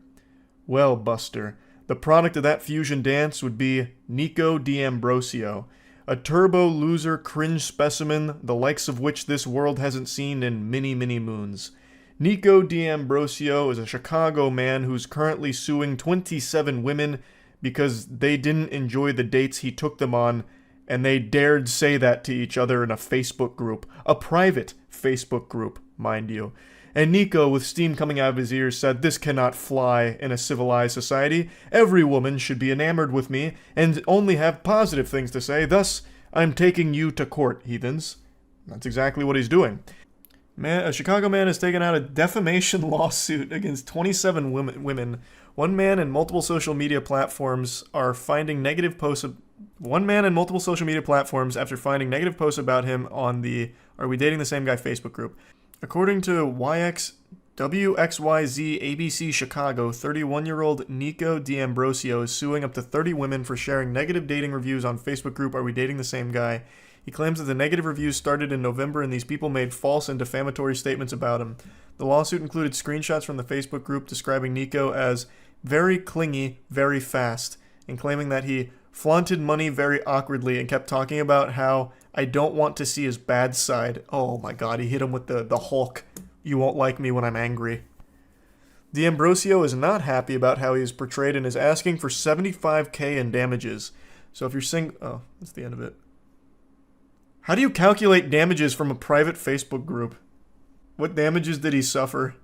Well, Buster, the product of that fusion dance would be Nico D'Ambrosio, a turbo loser cringe specimen, the likes of which this world hasn't seen in many, many moons. Nico D'Ambrosio is a Chicago man who's currently suing 27 women because they didn't enjoy the dates he took them on, and they dared say that to each other in a Facebook group. A private Facebook group, mind you. And Nico, with steam coming out of his ears, said, "This cannot fly in a civilized society. Every woman should be enamored with me, and only have positive things to say. Thus, I'm taking you to court, heathens." That's exactly what he's doing. Man, a Chicago man has taken out a defamation lawsuit against 27 women. One man and multiple social media platforms are finding negative posts. One man and multiple social media platforms after finding negative posts about him on the "Are We Dating the Same Guy" Facebook group. According to WXYZ ABC Chicago, 31-year-old Nico D'Ambrosio is suing up to 30 women for sharing negative dating reviews on Facebook group "Are We Dating the Same Guy?" He claims that the negative reviews started in November and these people made false and defamatory statements about him. The lawsuit included screenshots from the Facebook group describing Nico as very clingy, very fast, and claiming that he flaunted money very awkwardly and kept talking about how "I don't want to see his bad side." Oh my god, he hit him with the Hulk. "You won't like me when I'm angry." D'Ambrosio is not happy about how he is portrayed and is asking for $75,000 in damages. So if you're oh, that's the end of it. How do you calculate damages from a private Facebook group? What damages did he suffer?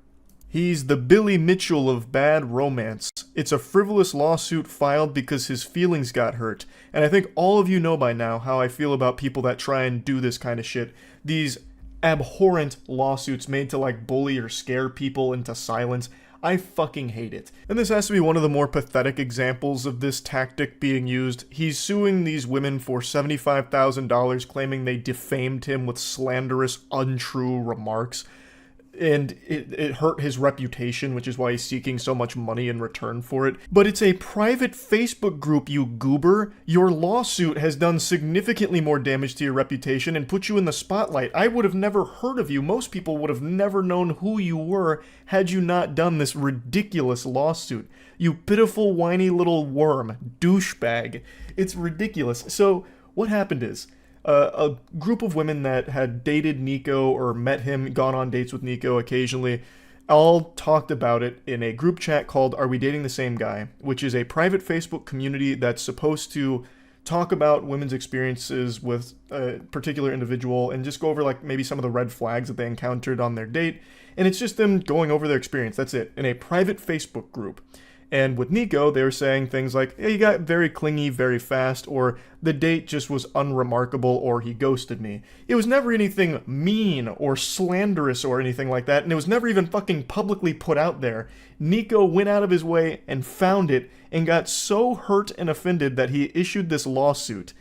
He's the Billy Mitchell of bad romance. It's a frivolous lawsuit filed because his feelings got hurt. And I think all of you know by now how I feel about people that try and do this kind of shit. These abhorrent lawsuits made to like bully or scare people into silence. I fucking hate it. And this has to be one of the more pathetic examples of this tactic being used. He's suing these women for $75,000, claiming they defamed him with slanderous, untrue remarks. And it hurt his reputation, which is why he's seeking so much money in return for it. But it's a private Facebook group, you goober. Your lawsuit has done significantly more damage to your reputation and put you in the spotlight. I would have never heard of you. Most people would have never known who you were had you not done this ridiculous lawsuit. You pitiful, whiny little worm. Douchebag. It's ridiculous. So what happened is, a group of women that had dated Nico or met him, gone on dates with Nico occasionally, all talked about it in a group chat called "Are We Dating the Same Guy?", which is a private Facebook community that's supposed to talk about women's experiences with a particular individual and just go over like maybe some of the red flags that they encountered on their date. And it's just them going over their experience. That's it, in a private Facebook group. And with Nico, they were saying things like, hey, he got very clingy very fast, or the date just was unremarkable, or he ghosted me. It was never anything mean or slanderous or anything like that, and it was never even fucking publicly put out there. Nico went out of his way and found it and got so hurt and offended that he issued this lawsuit.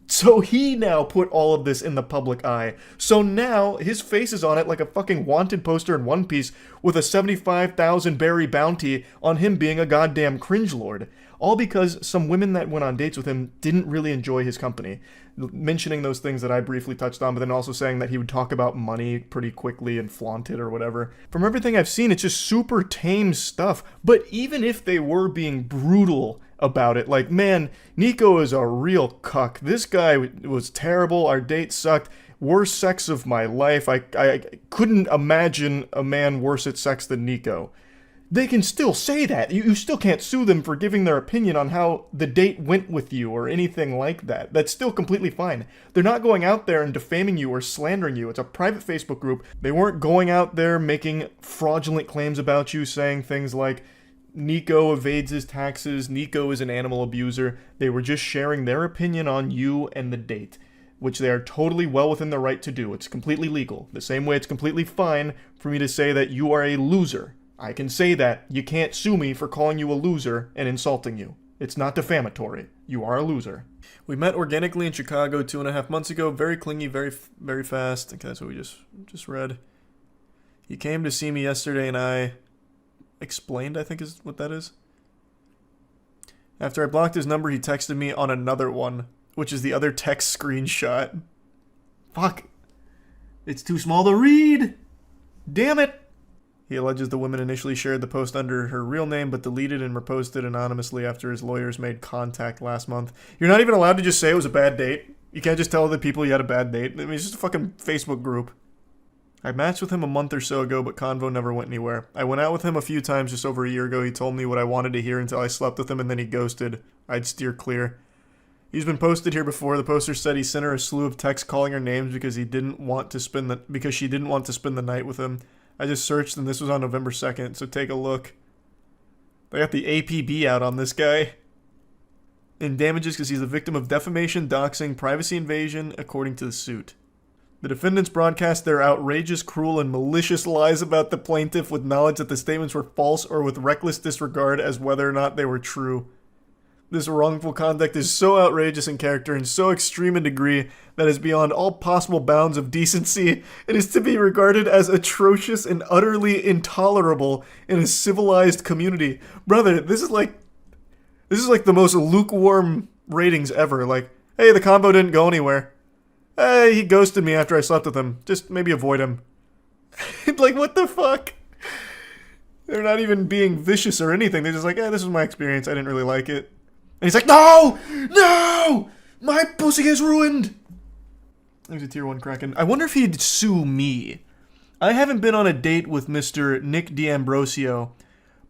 So he now put all of this in the public eye. So now his face is on it like a fucking wanted poster in One Piece with a 75,000 berry bounty on him being a goddamn cringelord. All because some women that went on dates with him didn't really enjoy his company. Mentioning those things that I briefly touched on, but then also saying that he would talk about money pretty quickly and flaunt it or whatever. From everything I've seen, it's just super tame stuff. But even if they were being brutal about it, like, man, Nico is a real cuck. This guy was terrible. Our date sucked. Worst sex of my life. I couldn't imagine a man worse at sex than Nico. They can still say that. You still can't sue them for giving their opinion on how the date went with you or anything like that. That's still completely fine. They're not going out there and defaming you or slandering you. It's a private Facebook group. They weren't going out there making fraudulent claims about you, saying things like, Nico evades his taxes, Nico is an animal abuser. They were just sharing their opinion on you and the date, which they are totally well within their right to do. It's completely legal. The same way it's completely fine for me to say that you are a loser. I can say that. You can't sue me for calling you a loser and insulting you. It's not defamatory. You are a loser. We met organically in Chicago 2.5 months ago. Very clingy, very fast. I think that's what we just read. He came to see me yesterday and I explained, I think is what that is. After I blocked his number, he texted me on another one, which is the other text screenshot. Fuck. It's too small to read. Damn it. He alleges the woman initially shared the post under her real name, but deleted and reposted anonymously after his lawyers made contact last month. You're not even allowed to just say it was a bad date. You can't just tell other people you had a bad date. I mean, it's just a fucking Facebook group. I matched with him a month or so ago, but convo never went anywhere. I went out with him a few times just over a year ago. He told me what I wanted to hear until I slept with him, and then he ghosted. I'd steer clear. He's been posted here before. The poster said he sent her a slew of texts calling her names because she didn't want to spend the night with him. I just searched, and this was on November 2nd, so take a look. They got the APB out on this guy. In damages because he's the victim of defamation, doxing, privacy invasion, according to the suit. The defendants broadcast their outrageous, cruel, and malicious lies about the plaintiff with knowledge that the statements were false or with reckless disregard as whether or not they were true. This wrongful conduct is so outrageous in character and so extreme in degree that is beyond all possible bounds of decency. It is to be regarded as atrocious and utterly intolerable in a civilized community. Brother, this is like the most lukewarm ratings ever. Like, hey, the combo didn't go anywhere. Hey, he ghosted me after I slept with him. Just maybe avoid him. Like, what the fuck? They're not even being vicious or anything. They're just like, this was my experience. I didn't really like it. And he's like, no! No! My pussy is ruined! There's a tier 1 Kraken. I wonder if he'd sue me. I haven't been on a date with Mr. Nick D'Ambrosio,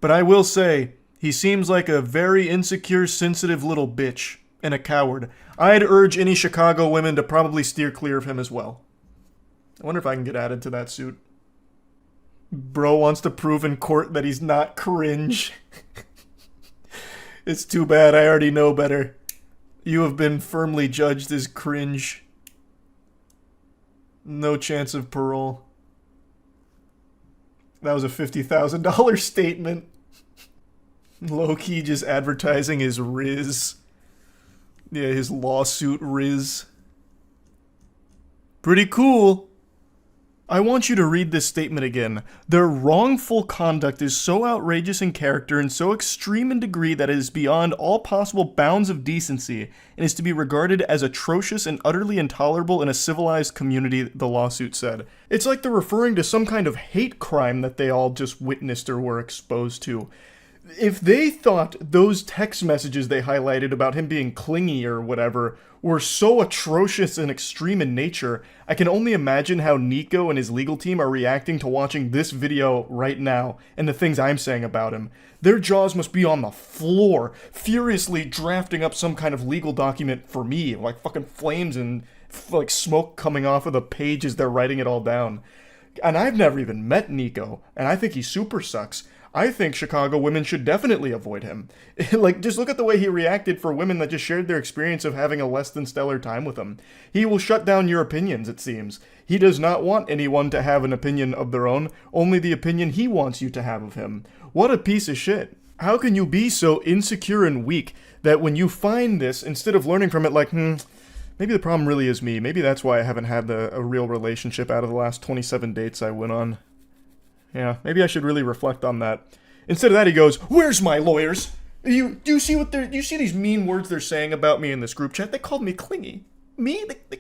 but I will say, he seems like a very insecure, sensitive little bitch and a coward. I'd urge any Chicago women to probably steer clear of him as well. I wonder if I can get added to that suit. Bro wants to prove in court that he's not cringe. It's too bad, I already know better. You have been firmly judged as cringe. No chance of parole. That was a $50,000 statement. Low-key just advertising his Riz. Yeah, his lawsuit Riz. Pretty cool. I want you to read this statement again. Their wrongful conduct is so outrageous in character and so extreme in degree that it is beyond all possible bounds of decency and is to be regarded as atrocious and utterly intolerable in a civilized community, the lawsuit said. It's like they're referring to some kind of hate crime that they all just witnessed or were exposed to. If they thought those text messages they highlighted about him being clingy or whatever were so atrocious and extreme in nature, I can only imagine how Nico and his legal team are reacting to watching this video right now and the things I'm saying about him. Their jaws must be on the floor, furiously drafting up some kind of legal document for me, like fucking flames and like smoke coming off of the page as they're writing it all down. And I've never even met Nico, and I think he super sucks. I think Chicago women should definitely avoid him. Like, just look at the way he reacted for women that just shared their experience of having a less than stellar time with him. He will shut down your opinions, it seems. He does not want anyone to have an opinion of their own, only the opinion he wants you to have of him. What a piece of shit. How can you be so insecure and weak that when you find this, instead of learning from it like, maybe the problem really is me. Maybe that's why I haven't had a real relationship out of the last 27 dates I went on. Yeah, maybe I should really reflect on that. Instead of that, he goes, "Where's my lawyers? Do you see these mean words they're saying about me in this group chat? They called me clingy. Me? They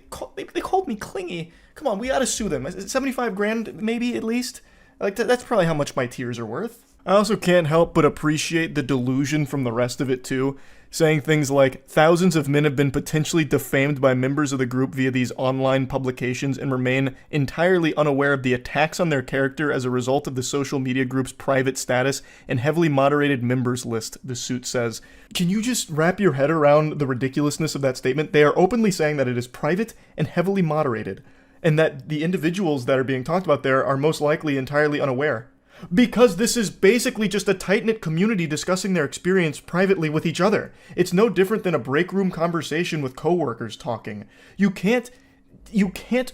called me clingy. Come on, we ought to sue them. 75 grand, maybe, at least? Like, that's probably how much my tears are worth." I also can't help but appreciate the delusion from the rest of it, too. Saying things like, thousands of men have been potentially defamed by members of the group via these online publications and remain entirely unaware of the attacks on their character as a result of the social media group's private status and heavily moderated members list, the suit says. Can you just wrap your head around the ridiculousness of that statement? They are openly saying that it is private and heavily moderated, and that the individuals that are being talked about there are most likely entirely unaware. Because this is basically just a tight-knit community discussing their experience privately with each other. It's no different than a break room conversation with coworkers talking. You can't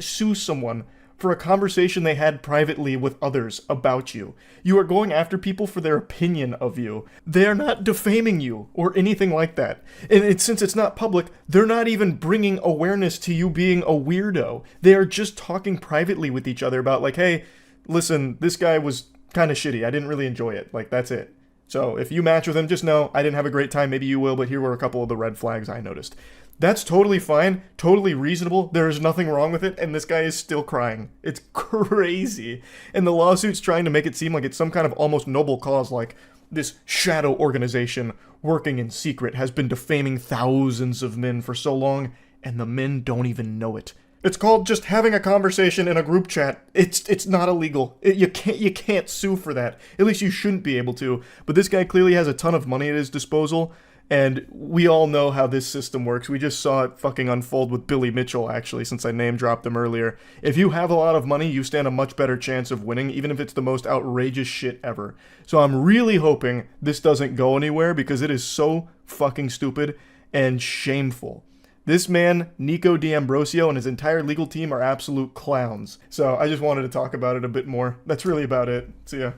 sue someone for a conversation they had privately with others about you. You are going after people for their opinion of you. They are not defaming you or anything like that. And since it's not public, they're not even bringing awareness to you being a weirdo. They are just talking privately with each other about like, hey, listen, this guy was kind of shitty. I didn't really enjoy it. Like, that's it. So if you match with him, just know I didn't have a great time. Maybe you will, but here were a couple of the red flags I noticed. That's totally fine, totally reasonable. There is nothing wrong with it, and this guy is still crying. It's crazy. And the lawsuit's trying to make it seem like it's some kind of almost noble cause, like this shadow organization working in secret has been defaming thousands of men for so long, and the men don't even know it. It's called just having a conversation in a group chat. It's not illegal. You can't sue for that. At least you shouldn't be able to. But this guy clearly has a ton of money at his disposal, and we all know how this system works. We just saw it fucking unfold with Billy Mitchell, actually, since I name dropped him earlier. If you have a lot of money, you stand a much better chance of winning, even if it's the most outrageous shit ever. So I'm really hoping this doesn't go anywhere, because it is so fucking stupid and shameful. This man, Nico D'Ambrosio, and his entire legal team are absolute clowns. So I just wanted to talk about it a bit more. That's really about it. See ya.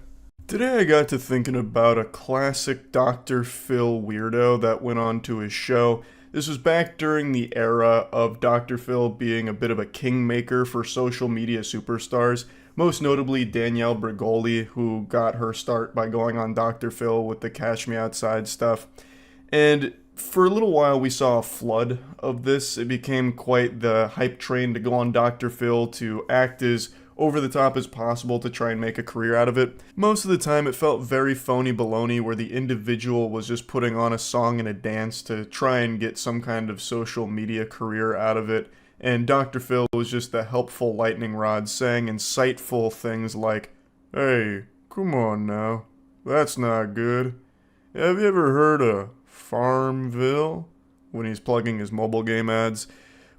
Today I got to thinking about a classic Dr. Phil weirdo that went on to his show. This was back during the era of Dr. Phil being a bit of a kingmaker for social media superstars, most notably Danielle Bregoli, who got her start by going on Dr. Phil with the Cash Me Outside stuff. And for a little while we saw a flood of this. It became quite the hype train to go on Dr. Phil, to act as over the top as possible to try and make a career out of it. Most of the time it felt very phony baloney, where the individual was just putting on a song and a dance to try and get some kind of social media career out of it. And Dr. Phil was just the helpful lightning rod, saying insightful things like, "Hey, come on now, that's not good. Have you ever heard of Farmville?" when he's plugging his mobile game ads.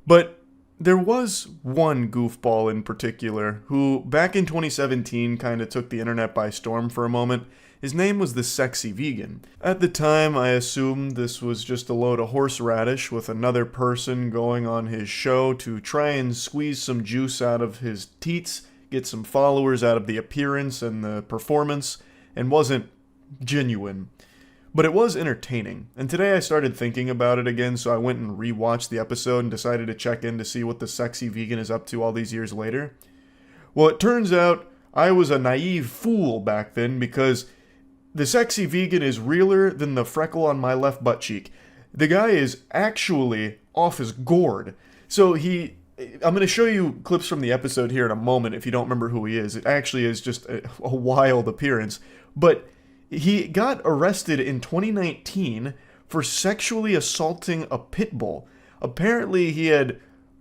But there was one goofball in particular who, back in 2017, kind of took the internet by storm for a moment. His name was the Sexy Vegan. At the time, I assumed this was just a load of horseradish with another person going on his show to try and squeeze some juice out of his teats, get some followers out of the appearance and the performance, and wasn't genuine. But it was entertaining, and today I started thinking about it again, so I went and rewatched the episode and decided to check in to see what the Sexy Vegan is up to all these years later. Well, it turns out I was a naive fool back then, because the Sexy Vegan is realer than the freckle on my left butt cheek. The guy is actually off his gourd. So I'm going to show you clips from the episode here in a moment if you don't remember who he is. It actually is just a wild appearance. But he got arrested in 2019 for sexually assaulting a pit bull. Apparently, he had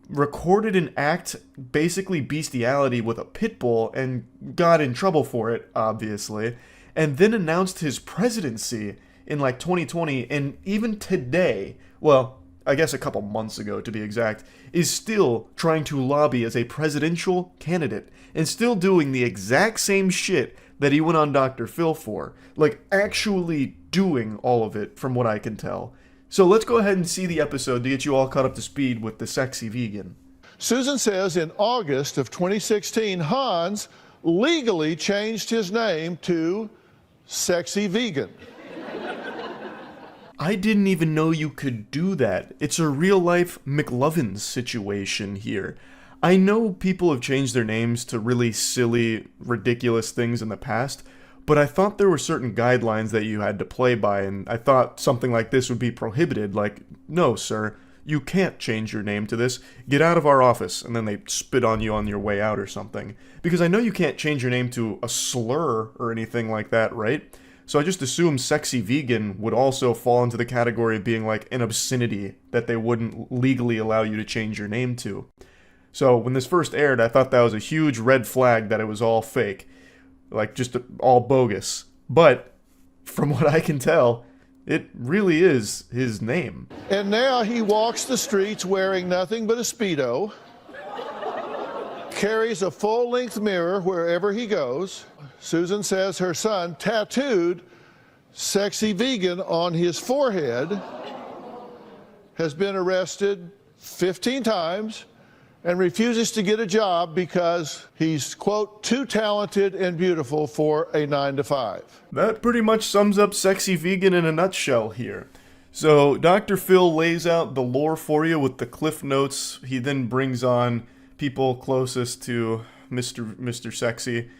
recorded an act, basically bestiality, with a pit bull and got in trouble for it, obviously, and then announced his presidency in like 2020, and even today, well, I guess a couple months ago to be exact, is still trying to lobby as a presidential candidate and still doing the exact same shit that he went on Dr. Phil for. Like, actually doing all of it, from what I can tell. So let's go ahead and see the episode to get you all caught up to speed with the sexy vegan. Susan says in August of 2016, Hans legally changed his name to Sexy Vegan. I didn't even know you could do that. It's a real-life McLovin situation here. I know people have changed their names to really silly, ridiculous things in the past, but I thought there were certain guidelines that you had to play by, and I thought something like this would be prohibited. Like, no, sir, you can't change your name to this. Get out of our office, and then they spit on you on your way out or something. Because I know you can't change your name to a slur or anything like that, right? So I just assumed Sexy Vegan would also fall into the category of being like an obscenity that they wouldn't legally allow you to change your name to. So when this first aired, I thought that was a huge red flag that it was all fake. Like, just all bogus. But, from what I can tell, it really is his name. And now he walks the streets wearing nothing but a Speedo, carries a full-length mirror wherever he goes. Susan says her son tattooed Sexy Vegan on his forehead, has been arrested 15 times, and refuses to get a job because he's, quote, too talented and beautiful for a 9-to-5. That pretty much sums up Sexy Vegan in a nutshell here. So Dr. Phil lays out the lore for you with the cliff notes. He then brings on people closest to Mr. Sexy,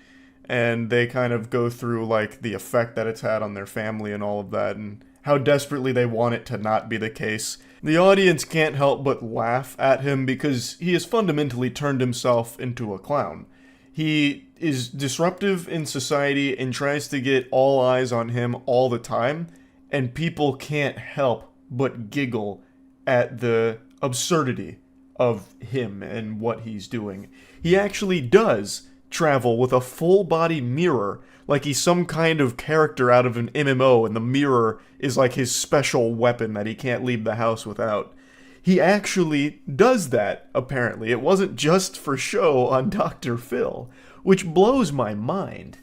and they kind of go through like the effect that it's had on their family and all of that, and how desperately they want it to not be the case. The audience can't help but laugh at him because he has fundamentally turned himself into a clown. He is disruptive in society and tries to get all eyes on him all the time, and people can't help but giggle at the absurdity of him and what he's doing. He actually does travel with a full-body mirror, like he's some kind of character out of an MMO, and the mirror is like his special weapon that he can't leave the house without. He actually does that, apparently. It wasn't just for show on Dr. Phil, which blows my mind.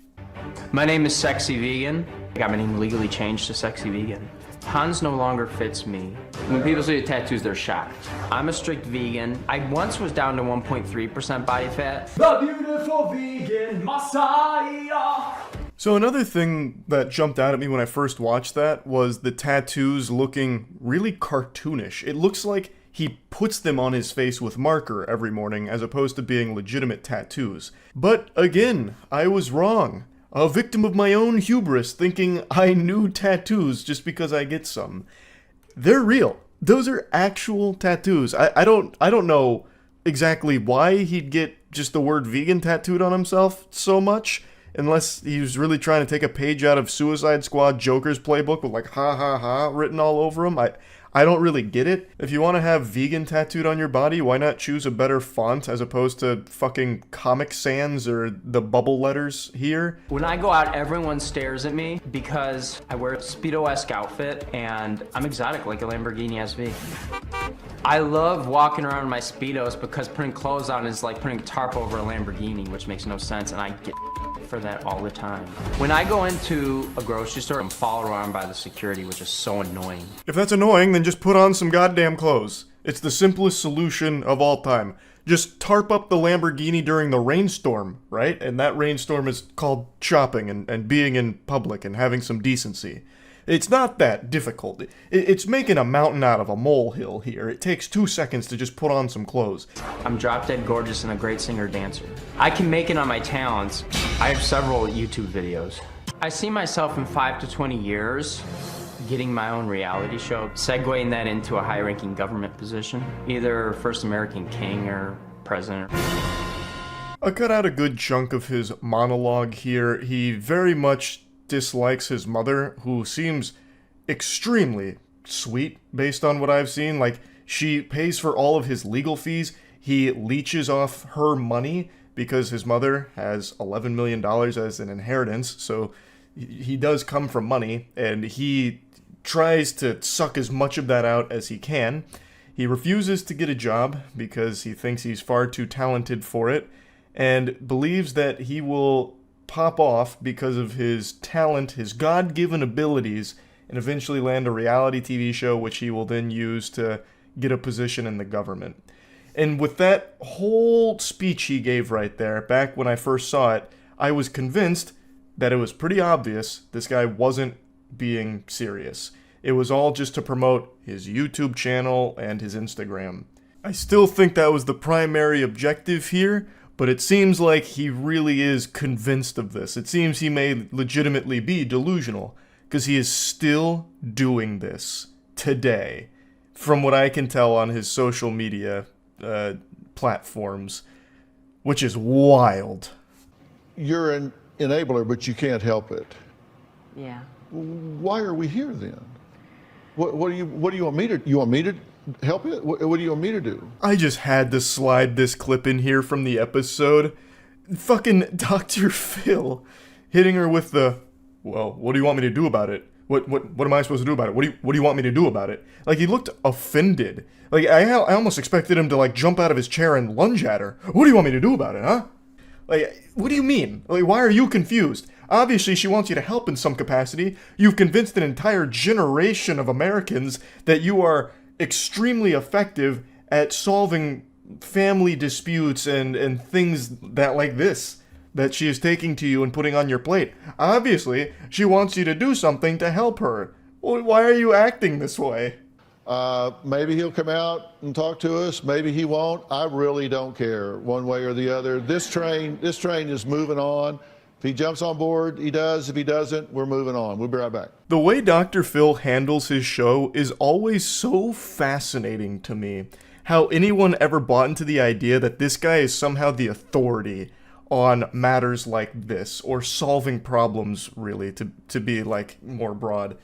My name is Sexy Vegan. I got my name legally changed to Sexy Vegan. Hans no longer fits me. When people see the tattoos, they're shocked. I'm a strict vegan. I once was down to 1.3% body fat. The beautiful vegan messiah. So another thing that jumped out at me when I first watched that was the tattoos looking really cartoonish. It looks like he puts them on his face with marker every morning as opposed to being legitimate tattoos. But again, I was wrong. A victim of my own hubris, thinking I knew tattoos just because I get some. They're real. Those are actual tattoos. I don't know exactly why he'd get just the word vegan tattooed on himself so much, unless he was really trying to take a page out of Suicide Squad Joker's playbook with like ha ha ha written all over him. I don't really get it. If you want to have vegan tattooed on your body, why not choose a better font as opposed to fucking Comic Sans or the bubble letters here? When I go out, everyone stares at me because I wear a Speedo-esque outfit and I'm exotic like a Lamborghini SV. I love walking around in my Speedos because putting clothes on is like putting a tarp over a Lamborghini, which makes no sense, and I get for that all the time. When I go into a grocery store, I'm followed around by the security, which is so annoying. If that's annoying, then just put on some goddamn clothes. It's the simplest solution of all time. Just tarp up the Lamborghini during the rainstorm, right? And that rainstorm is called shopping and being in public and having some decency. It's not that difficult. It's making a mountain out of a molehill here. It takes 2 seconds to just put on some clothes. I'm drop dead gorgeous and a great singer-dancer. I can make it on my talents. I have several YouTube videos. I see myself in 5 to 20 years getting my own reality show, segueing that into a high-ranking government position, either first American king or president. I cut out a good chunk of his monologue here. He very much dislikes his mother, who seems extremely sweet based on what I've seen. Like, she pays for all of his legal fees. He leeches off her money because his mother has $11 million as an inheritance, so he does come from money, and he tries to suck as much of that out as he can. He refuses to get a job because he thinks he's far too talented for it, and believes that he will pop off because of his talent, his God-given abilities, and eventually land a reality TV show which he will then use to get a position in the government. And with that whole speech he gave right there, back when I first saw it, I was convinced that it was pretty obvious this guy wasn't being serious. It was all just to promote his YouTube channel and his Instagram. I still think that was the primary objective here, but it seems like he really is convinced of this. It seems he may legitimately be delusional, because he is still doing this today, from what I can tell on his social media platforms, which is wild. You're an enabler, but you can't help it. Yeah. Why are we here then? What do you want me to? You want me to help it? What do you want me to do? I just had to slide this clip in here from the episode. Fucking Dr. Phil hitting her with the, well, what do you want me to do about it? What am I supposed to do about it? What do you want me to do about it? Like, he looked offended. Like, I almost expected him to, like, jump out of his chair and lunge at her. What do you want me to do about it, huh? Like, what do you mean? Like, why are you confused? Obviously, she wants you to help in some capacity. You've convinced an entire generation of Americans that you are extremely effective at solving family disputes and things that like this that she is taking to you and putting on your plate. Obviously, she wants you to do something to help her. Well, why are you acting this way? Maybe he'll come out and talk to us. Maybe he won't. I really don't care one way or the other. This train is moving on. If he jumps on board, he does. If he doesn't, we're moving on. We'll be right back. The way Dr. Phil handles his show is always so fascinating to me. How anyone ever bought into the idea that this guy is somehow the authority on matters like this, or solving problems, really, to be, like, more broad.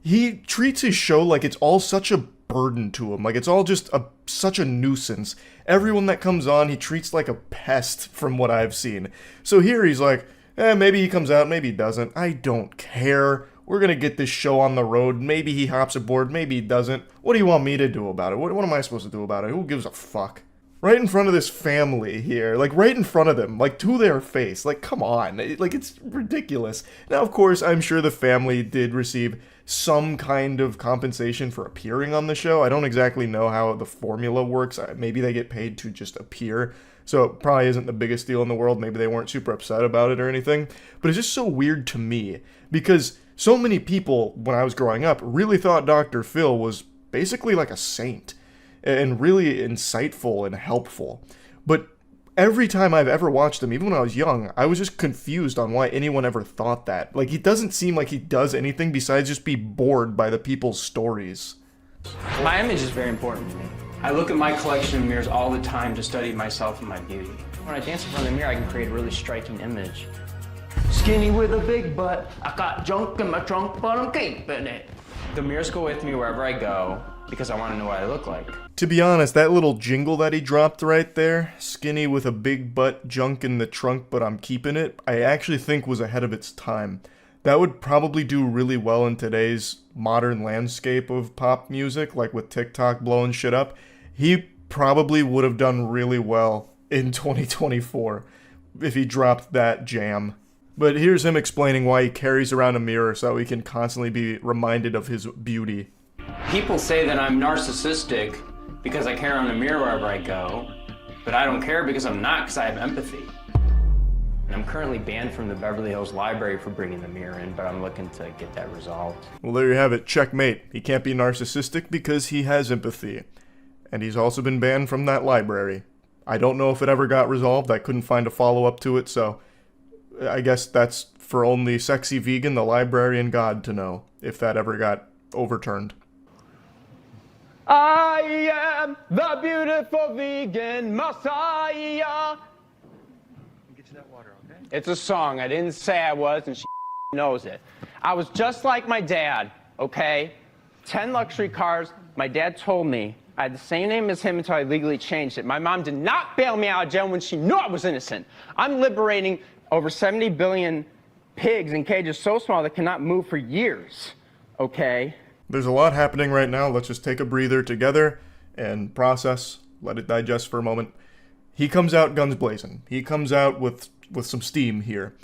He treats his show like it's all such a burden to him, like it's all just such a nuisance. Everyone that comes on, he treats like a pest, from what I've seen. So here he's like, maybe he comes out, maybe he doesn't. I don't care. We're gonna get this show on the road. Maybe he hops aboard, maybe he doesn't. What do you want me to do about it? What am I supposed to do about it? Who gives a fuck? Right in front of this family here, like right in front of them, like to their face. Like, come on, like it's ridiculous. Now, of course, I'm sure the family did receive some kind of compensation for appearing on the show. I don't exactly know how the formula works. Maybe they get paid to just appear, so it probably isn't the biggest deal in the world. Maybe they weren't super upset about it or anything. But it's just so weird to me, because so many people, when I was growing up, really thought Dr. Phil was basically like a saint, and really insightful and helpful. But every time I've ever watched him, even when I was young, I was just confused on why anyone ever thought that. Like, he doesn't seem like he does anything besides just be bored by the people's stories. My image is very important to me. I look at my collection of mirrors all the time to study myself and my beauty. When I dance in front of the mirror, I can create a really striking image. Skinny with a big butt, I got junk in my trunk, but I'm keeping it. The mirrors go with me wherever I go, because I want to know what I look like. To be honest, that little jingle that he dropped right there, skinny with a big butt, junk in the trunk, but I'm keeping it, I actually think was ahead of its time. That would probably do really well in today's modern landscape of pop music, like with TikTok blowing shit up. He probably would have done really well in 2024 if he dropped that jam. But here's him explaining why he carries around a mirror so he can constantly be reminded of his beauty. People say that I'm narcissistic because I carry on a mirror wherever I go, but I don't care because I'm not, because I have empathy. And I'm currently banned from the Beverly Hills Library for bringing the mirror in, but I'm looking to get that resolved. Well, there you have it. Checkmate. He can't be narcissistic because he has empathy. And he's also been banned from that library. I don't know if it ever got resolved. I couldn't find a follow-up to it, so I guess that's for only Sexy Vegan, the librarian god, to know if that ever got overturned. I am the beautiful vegan messiah. Get you that water, okay? It's a song. I didn't say I was, and she knows it. I was just like my dad, okay? 10 luxury cars. My dad told me I had the same name as him until I legally changed it. My mom did not bail me out of jail when she knew I was innocent. I'm liberating over 70 billion pigs in cages so small they cannot move for years, okay? There's a lot happening right now. Let's just take a breather together and process, let it digest for a moment. He comes out guns blazing. He comes out with some steam here.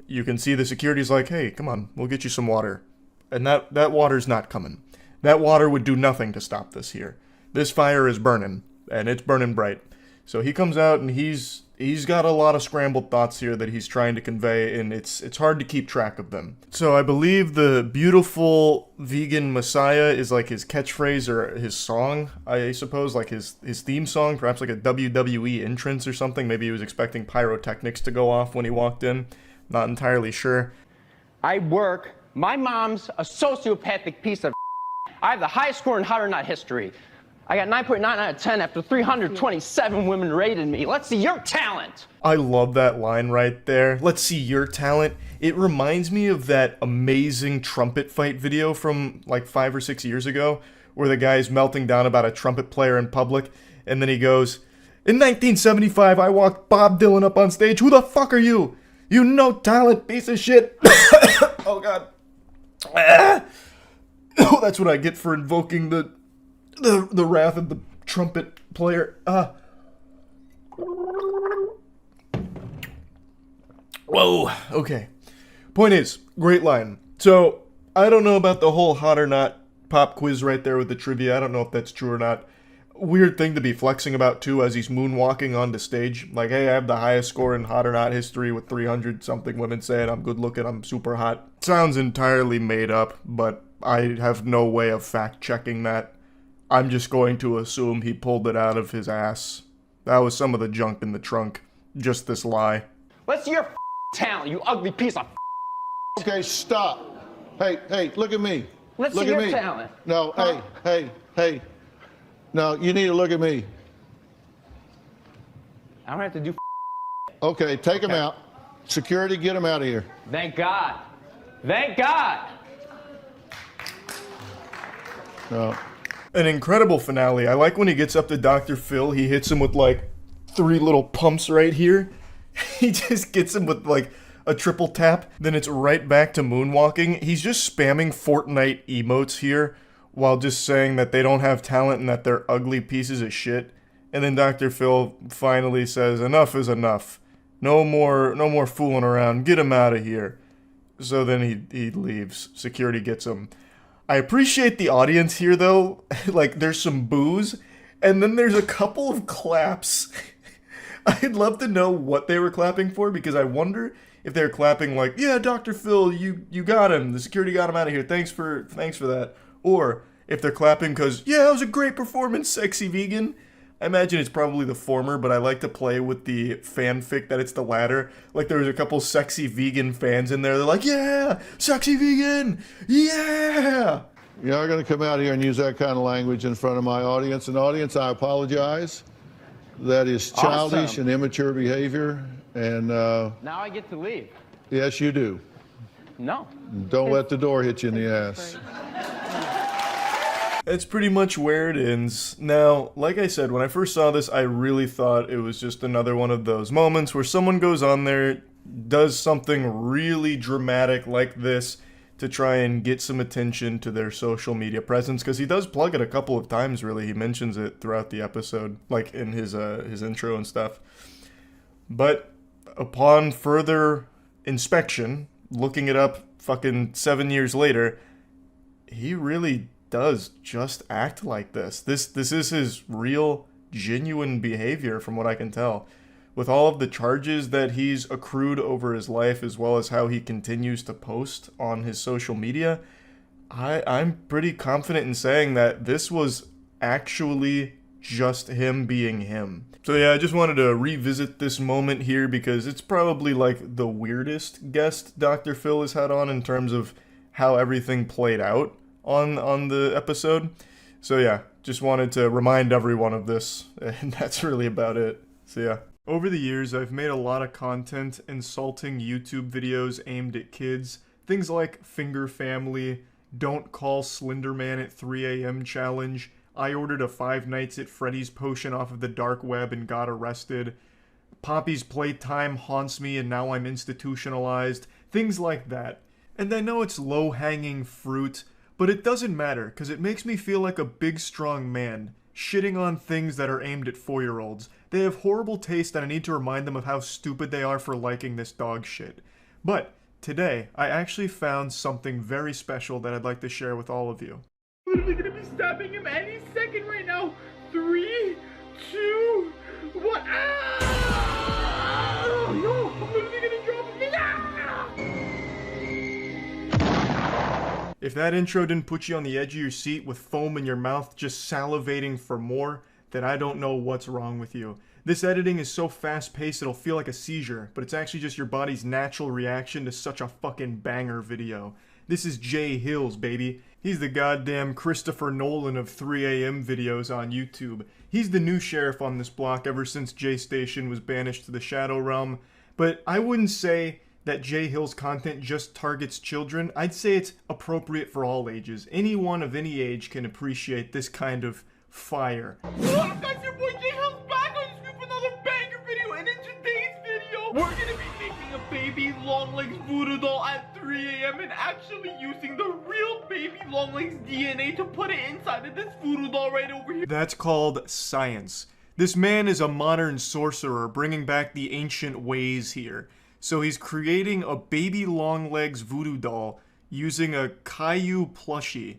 you can see the security's like, hey, come on, we'll get you some water. And that water's not coming. That water would do nothing to stop this here. This fire is burning, and it's burning bright. So he comes out, and he's got a lot of scrambled thoughts here that he's trying to convey, and it's hard to keep track of them. So I believe the beautiful vegan messiah is like his catchphrase or his song, I suppose, like his theme song, perhaps like a WWE entrance or something. Maybe he was expecting pyrotechnics to go off when he walked in. Not entirely sure. My mom's a sociopathic piece of I have the highest score in hot or not history. I got 9.9 out of 10 after 327 women rated me. Let's see your talent. I love that line right there. Let's see your talent. It reminds me of that amazing trumpet fight video from like 5 or 6 years ago, where the guy's melting down about a trumpet player in public, and then he goes, in 1975, I walked Bob Dylan up on stage. Who the fuck are you? You no talent piece of shit. Oh, God. Oh, that's what I get for invoking the wrath of the trumpet player. Whoa. Okay. Point is, great line. So, I don't know about the whole hot or not pop quiz right there with the trivia. I don't know if that's true or not. Weird thing to be flexing about, too, as he's moonwalking onto stage. Like, hey, I have the highest score in hot or not history with 300-something women saying I'm good looking, I'm super hot. Sounds entirely made up, but I have no way of fact-checking that. I'm just going to assume he pulled it out of his ass. That was some of the junk in the trunk. Just this lie. Let's see your talent, you ugly piece of Okay, stop. Hey, look at me. Let's look see at your me. talent. No, hey. No, you need to look at me. I don't have to do Okay, take him out. Security, get him out of here. Thank God. Thank God. No. An incredible finale. I like when he gets up to Dr. Phil, he hits him with like 3 little pumps right here. He just gets him with like a triple tap. Then it's right back to moonwalking. He's just spamming Fortnite emotes here while just saying that they don't have talent and that they're ugly pieces of shit. And then Dr. Phil finally says, enough is enough. No more fooling around. Get him out of here. So then he leaves. Security gets him. I appreciate the audience here, though. Like, there's some boos, and then there's a couple of claps. I'd love to know what they were clapping for, because I wonder if they're clapping like, yeah, Dr. Phil, you got him. The security got him out of here. Thanks for that. Or if they're clapping because, yeah, it was a great performance, sexy vegan. I imagine it's probably the former, but I like to play with the fanfic that it's the latter. Like, there was a couple sexy vegan fans in there. They're like, yeah, sexy vegan, yeah. You're not going to come out here and use that kind of language in front of my audience. And audience, I apologize. That is childish and immature behavior. And now I get to leave. Yes, you do. No. Don't let the door hit you in the ass. That's pretty much where it ends. Now, like I said, when I first saw this, I really thought it was just another one of those moments where someone goes on there, does something really dramatic like this to try and get some attention to their social media presence, because he does plug it a couple of times, really. He mentions it throughout the episode, like in his intro and stuff. But upon further inspection, looking it up fucking 7 years later, he really does just act like this. This is his real, genuine behavior from what I can tell. With all of the charges that he's accrued over his life, as well as how he continues to post on his social media, I'm pretty confident in saying that this was actually just him being him. So yeah, I just wanted to revisit this moment here because it's probably like the weirdest guest Dr. Phil has had on in terms of how everything played out on the episode. So yeah, just wanted to remind everyone of this, and that's really about it. So yeah. Over the years, I've made a lot of content insulting YouTube videos aimed at kids. Things like Finger Family, Don't Call Slenderman at 3 a.m. challenge, I ordered a 5 Nights at Freddy's potion off of the dark web and got arrested, Poppy's Playtime haunts me and now I'm institutionalized, things like that. And I know it's low-hanging fruit, but it doesn't matter, because it makes me feel like a big strong man, shitting on things that are aimed at 4-year-olds. They have horrible taste and I need to remind them of how stupid they are for liking this dog shit. But Today, I actually found something very special that I'd like to share with all of you. Literally gonna be stabbing him any second right now. 3, 2, 1. Ah! No, I'm literally gonna drop him. Ah! If that intro didn't put you on the edge of your seat with foam in your mouth just salivating for more, then I don't know what's wrong with you. This editing is so fast-paced it'll feel like a seizure, but it's actually just your body's natural reaction to such a fucking banger video. This is Jay Hills, baby. He's the goddamn Christopher Nolan of 3 a.m. videos on YouTube. He's the new sheriff on this block ever since Jaystation was banished to the Shadow Realm. But I wouldn't say that Jay Hills content just targets children. I'd say it's appropriate for all ages. Anyone of any age can appreciate this kind of fire. What's up, your boy Jay Hills back on the screen for another banger video, and in today's video, we're gonna be making a baby Longlegs voodoo doll at 3 a.m. and actually using the real baby Longlegs DNA to put it inside of this voodoo doll right over here. That's called science. This man is a modern sorcerer bringing back the ancient ways here. So he's creating a baby Longlegs voodoo doll using a Caillou plushie.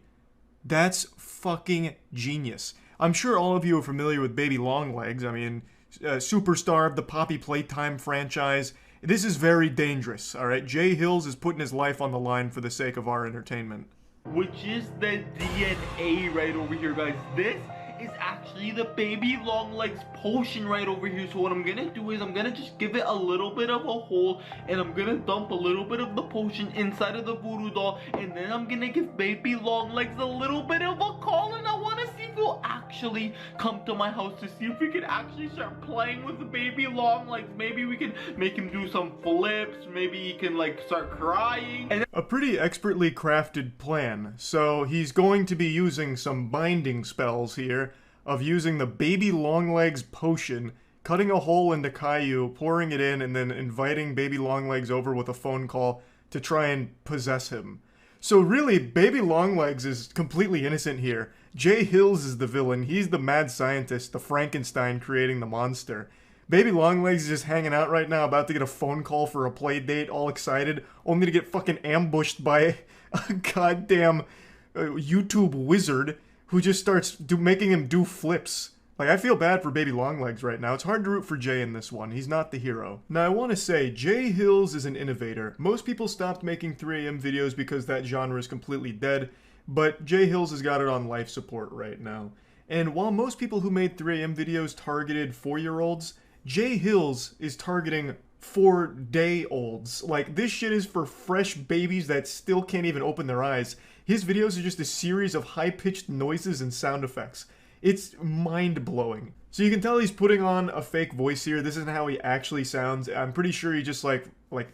That's fucking genius. I'm sure all of you are familiar with baby Longlegs. I mean, superstar of the Poppy Playtime franchise. This is very dangerous, alright? Jay Hills is putting his life on the line for the sake of our entertainment. Which is the DNA right over here, guys. This is actually the baby Longlegs potion right over here. So what I'm gonna do is I'm gonna just give it a little bit of a hole, and I'm gonna dump a little bit of the potion inside of the voodoo doll, and then I'm gonna give baby Longlegs a little bit of a call, and I wanna see if he'll actually come to my house to see if we can actually start playing with the baby Longlegs. Maybe we can make him do some flips, maybe he can like start crying. And a pretty expertly crafted plan. So he's going to be using some binding spells here of using the baby Longlegs potion, cutting a hole into Caillou, pouring it in, and then inviting baby Longlegs over with a phone call to try and possess him. So really, baby Longlegs is completely innocent here. Jay Hills is the villain. He's the mad scientist, the Frankenstein creating the monster. Baby Longlegs is just hanging out right now, about to get a phone call for a play date, all excited, only to get fucking ambushed by a goddamn YouTube wizard who just starts making him do flips. Like, I feel bad for baby Longlegs right now. It's hard to root for Jay in this one. He's not the hero. Now, I want to say, Jay Hills is an innovator. Most people stopped making 3 a.m. videos because that genre is completely dead, but Jay Hills has got it on life support right now. And while most people who made 3 a.m. videos targeted 4-year-olds, Jay Hills is targeting 4-day-olds. Like, this shit is for fresh babies that still can't even open their eyes. His videos are just a series of high-pitched noises and sound effects. It's mind-blowing. So you can tell he's putting on a fake voice here. This isn't how he actually sounds. I'm pretty sure he just like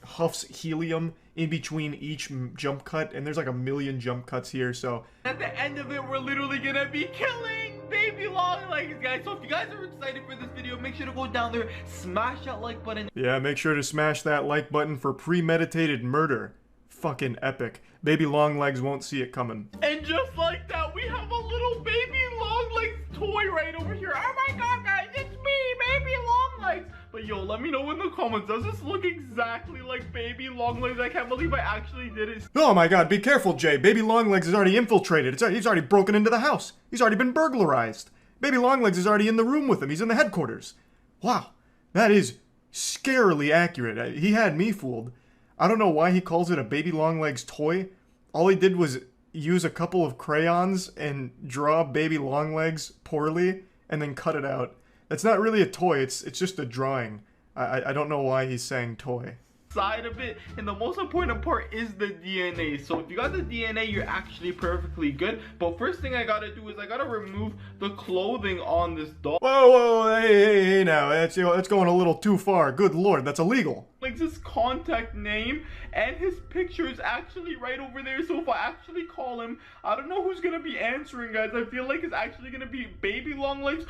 huffs helium in between each jump cut, and there's like a million jump cuts here, so at the end of it, we're literally gonna be killing baby Longlegs, guys. So if you guys are excited for this video, make sure to go down there, smash that like button. Yeah, make sure to smash that like button for premeditated murder. Fucking epic. Baby Longlegs won't see it coming. And just like that, we have a little baby Longlegs toy right over here. Oh my god, guys, it's me, baby Longlegs. But yo, let me know in the comments, does this look exactly like baby Longlegs? I can't believe I actually did it. Oh my god, be careful, Jay. Baby Longlegs is already infiltrated. He's already broken into the house. He's already been burglarized. Baby Longlegs is already in the room with him. He's in the headquarters. Wow, that is scarily accurate. He had me fooled. I don't know why he calls it a baby Longlegs toy. All he did was use a couple of crayons and draw baby Longlegs poorly and then cut it out. That's not really a toy, it's just a drawing. I don't know why he's saying toy. Side of it, and the most important part is the DNA. So if you got the DNA, you're actually perfectly good. But first thing I gotta do is I gotta remove the clothing on this doll. Whoa, hey now, that's going a little too far. Good lord, that's illegal. Like his contact name and his picture is actually right over there. So if I actually call him, I don't know who's gonna be answering, guys. I feel like it's actually gonna be baby Longlegs.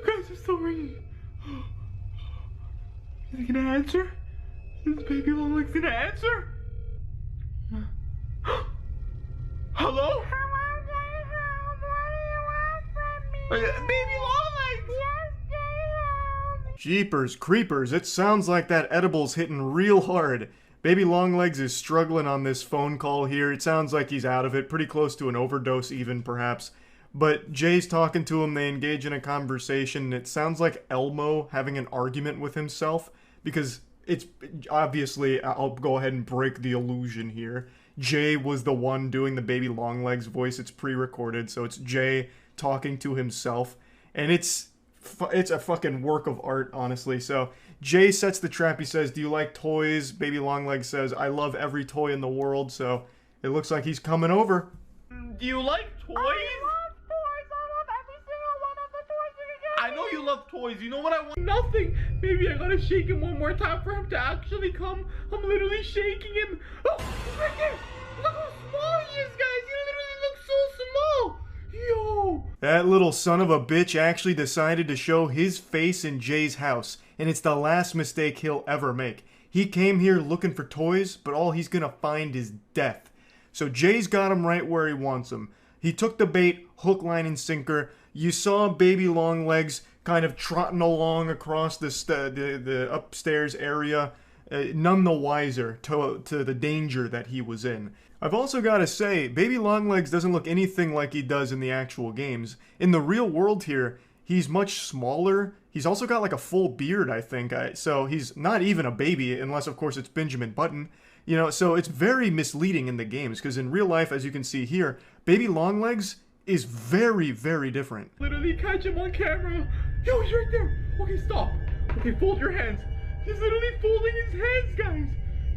Guys, it's still ringing. Is he gonna answer? Is baby Longlegs gonna answer? Hello? Hello, Jay Hills. What do you want from me? Baby Longlegs! Yes, Jay Hills. Jeepers creepers, it sounds like that edible's hitting real hard. Baby Longlegs is struggling on this phone call here. It sounds like he's out of it, pretty close to an overdose even, perhaps. But Jay's talking to him, they engage in a conversation, and it sounds like Elmo having an argument with himself, because it's obviously, I'll go ahead and break the illusion here. Jay was the one doing the Baby Longlegs voice. It's pre-recorded, so it's Jay talking to himself, and it's a fucking work of art, honestly. So Jay sets the trap. He says, "Do you like toys?" Baby Longlegs says, "I love every toy in the world." So it looks like he's coming over. Do you like toys? I love toys. I love every single one of the toys you can get. I know you love toys. You know what I want? Nothing. Maybe I gotta shake him one more time for him to actually come. I'm literally shaking him. Oh, he's right there. Look how small he is, guys. He literally looks so small. Yo. That little son of a bitch actually decided to show his face in Jay's house, and it's the last mistake he'll ever make. He came here looking for toys, but all he's gonna find is death. So Jay's got him right where he wants him. He took the bait, hook, line, and sinker. You saw Baby Longlegs kind of trotting along across the upstairs area, none the wiser to the danger that he was in. I've also got to say, Baby Longlegs doesn't look anything like he does in the actual games. In the real world here, he's much smaller. He's also got like a full beard, I think. So he's not even a baby, unless of course it's Benjamin Button. You know, so it's very misleading in the games, because in real life, as you can see here, Baby Longlegs is very, very different. Literally catch him on camera. Yo, he's right there. Okay, stop. Okay, fold your hands. He's literally folding his hands, guys.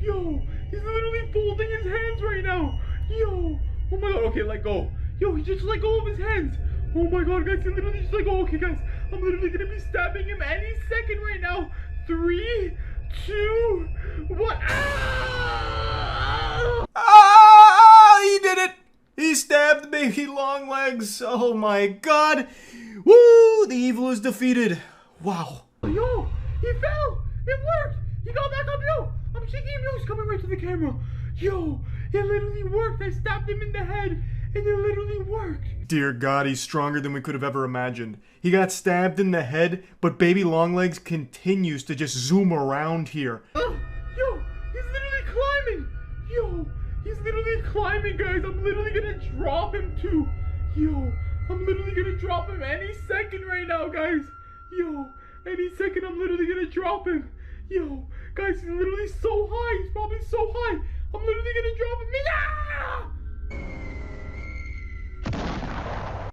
Yo, he's literally folding his hands right now. Yo, oh my god. Okay, let go. Yo, he just let go of his hands. Oh my god, guys, he literally just let go. Okay, guys, I'm literally gonna be stabbing him any second right now. 3, 2, 1. Ah! Ah! He did it! He stabbed Baby Longlegs. Oh my god. Woo! The evil is defeated. Wow. Yo, he fell. It worked. He got back up. Yo, I'm shaking him. Yo, he's coming right to the camera. Yo, it literally worked. I stabbed him in the head, and it literally worked. Dear God, he's stronger than we could have ever imagined. He got stabbed in the head, but Baby Longlegs continues to just zoom around here. Yo, he's literally climbing. Yo, he's literally climbing, guys. I'm literally gonna drop him too. Yo, I'm literally gonna drop him any second right now, guys. Yo, any second I'm literally gonna drop him. Yo, guys, he's literally so high. He's probably so high. I'm literally gonna drop him. Ah!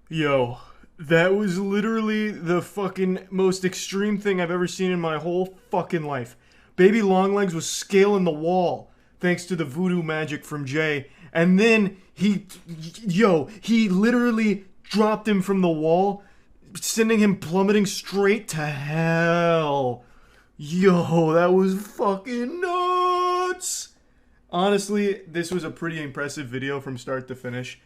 Yo, that was literally the fucking most extreme thing I've ever seen in my whole fucking life. Baby Longlegs was scaling the wall, thanks to the voodoo magic from Jay. And then he literally dropped him from the wall, sending him plummeting straight to hell. Yo, that was fucking nuts. Honestly, this was a pretty impressive video from start to finish.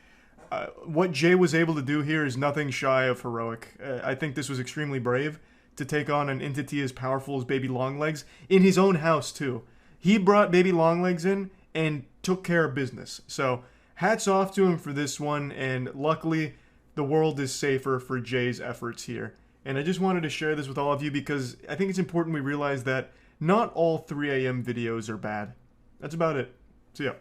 What Jay was able to do here is nothing shy of heroic. I think this was extremely brave to take on an entity as powerful as Baby Longlegs in his own house too. He brought Baby Longlegs in and took care of business. So hats off to him for this one, and luckily the world is safer for Jay's efforts here. And I just wanted to share this with all of you because I think it's important we realize that not all 3 a.m. videos are bad. That's about it. See ya.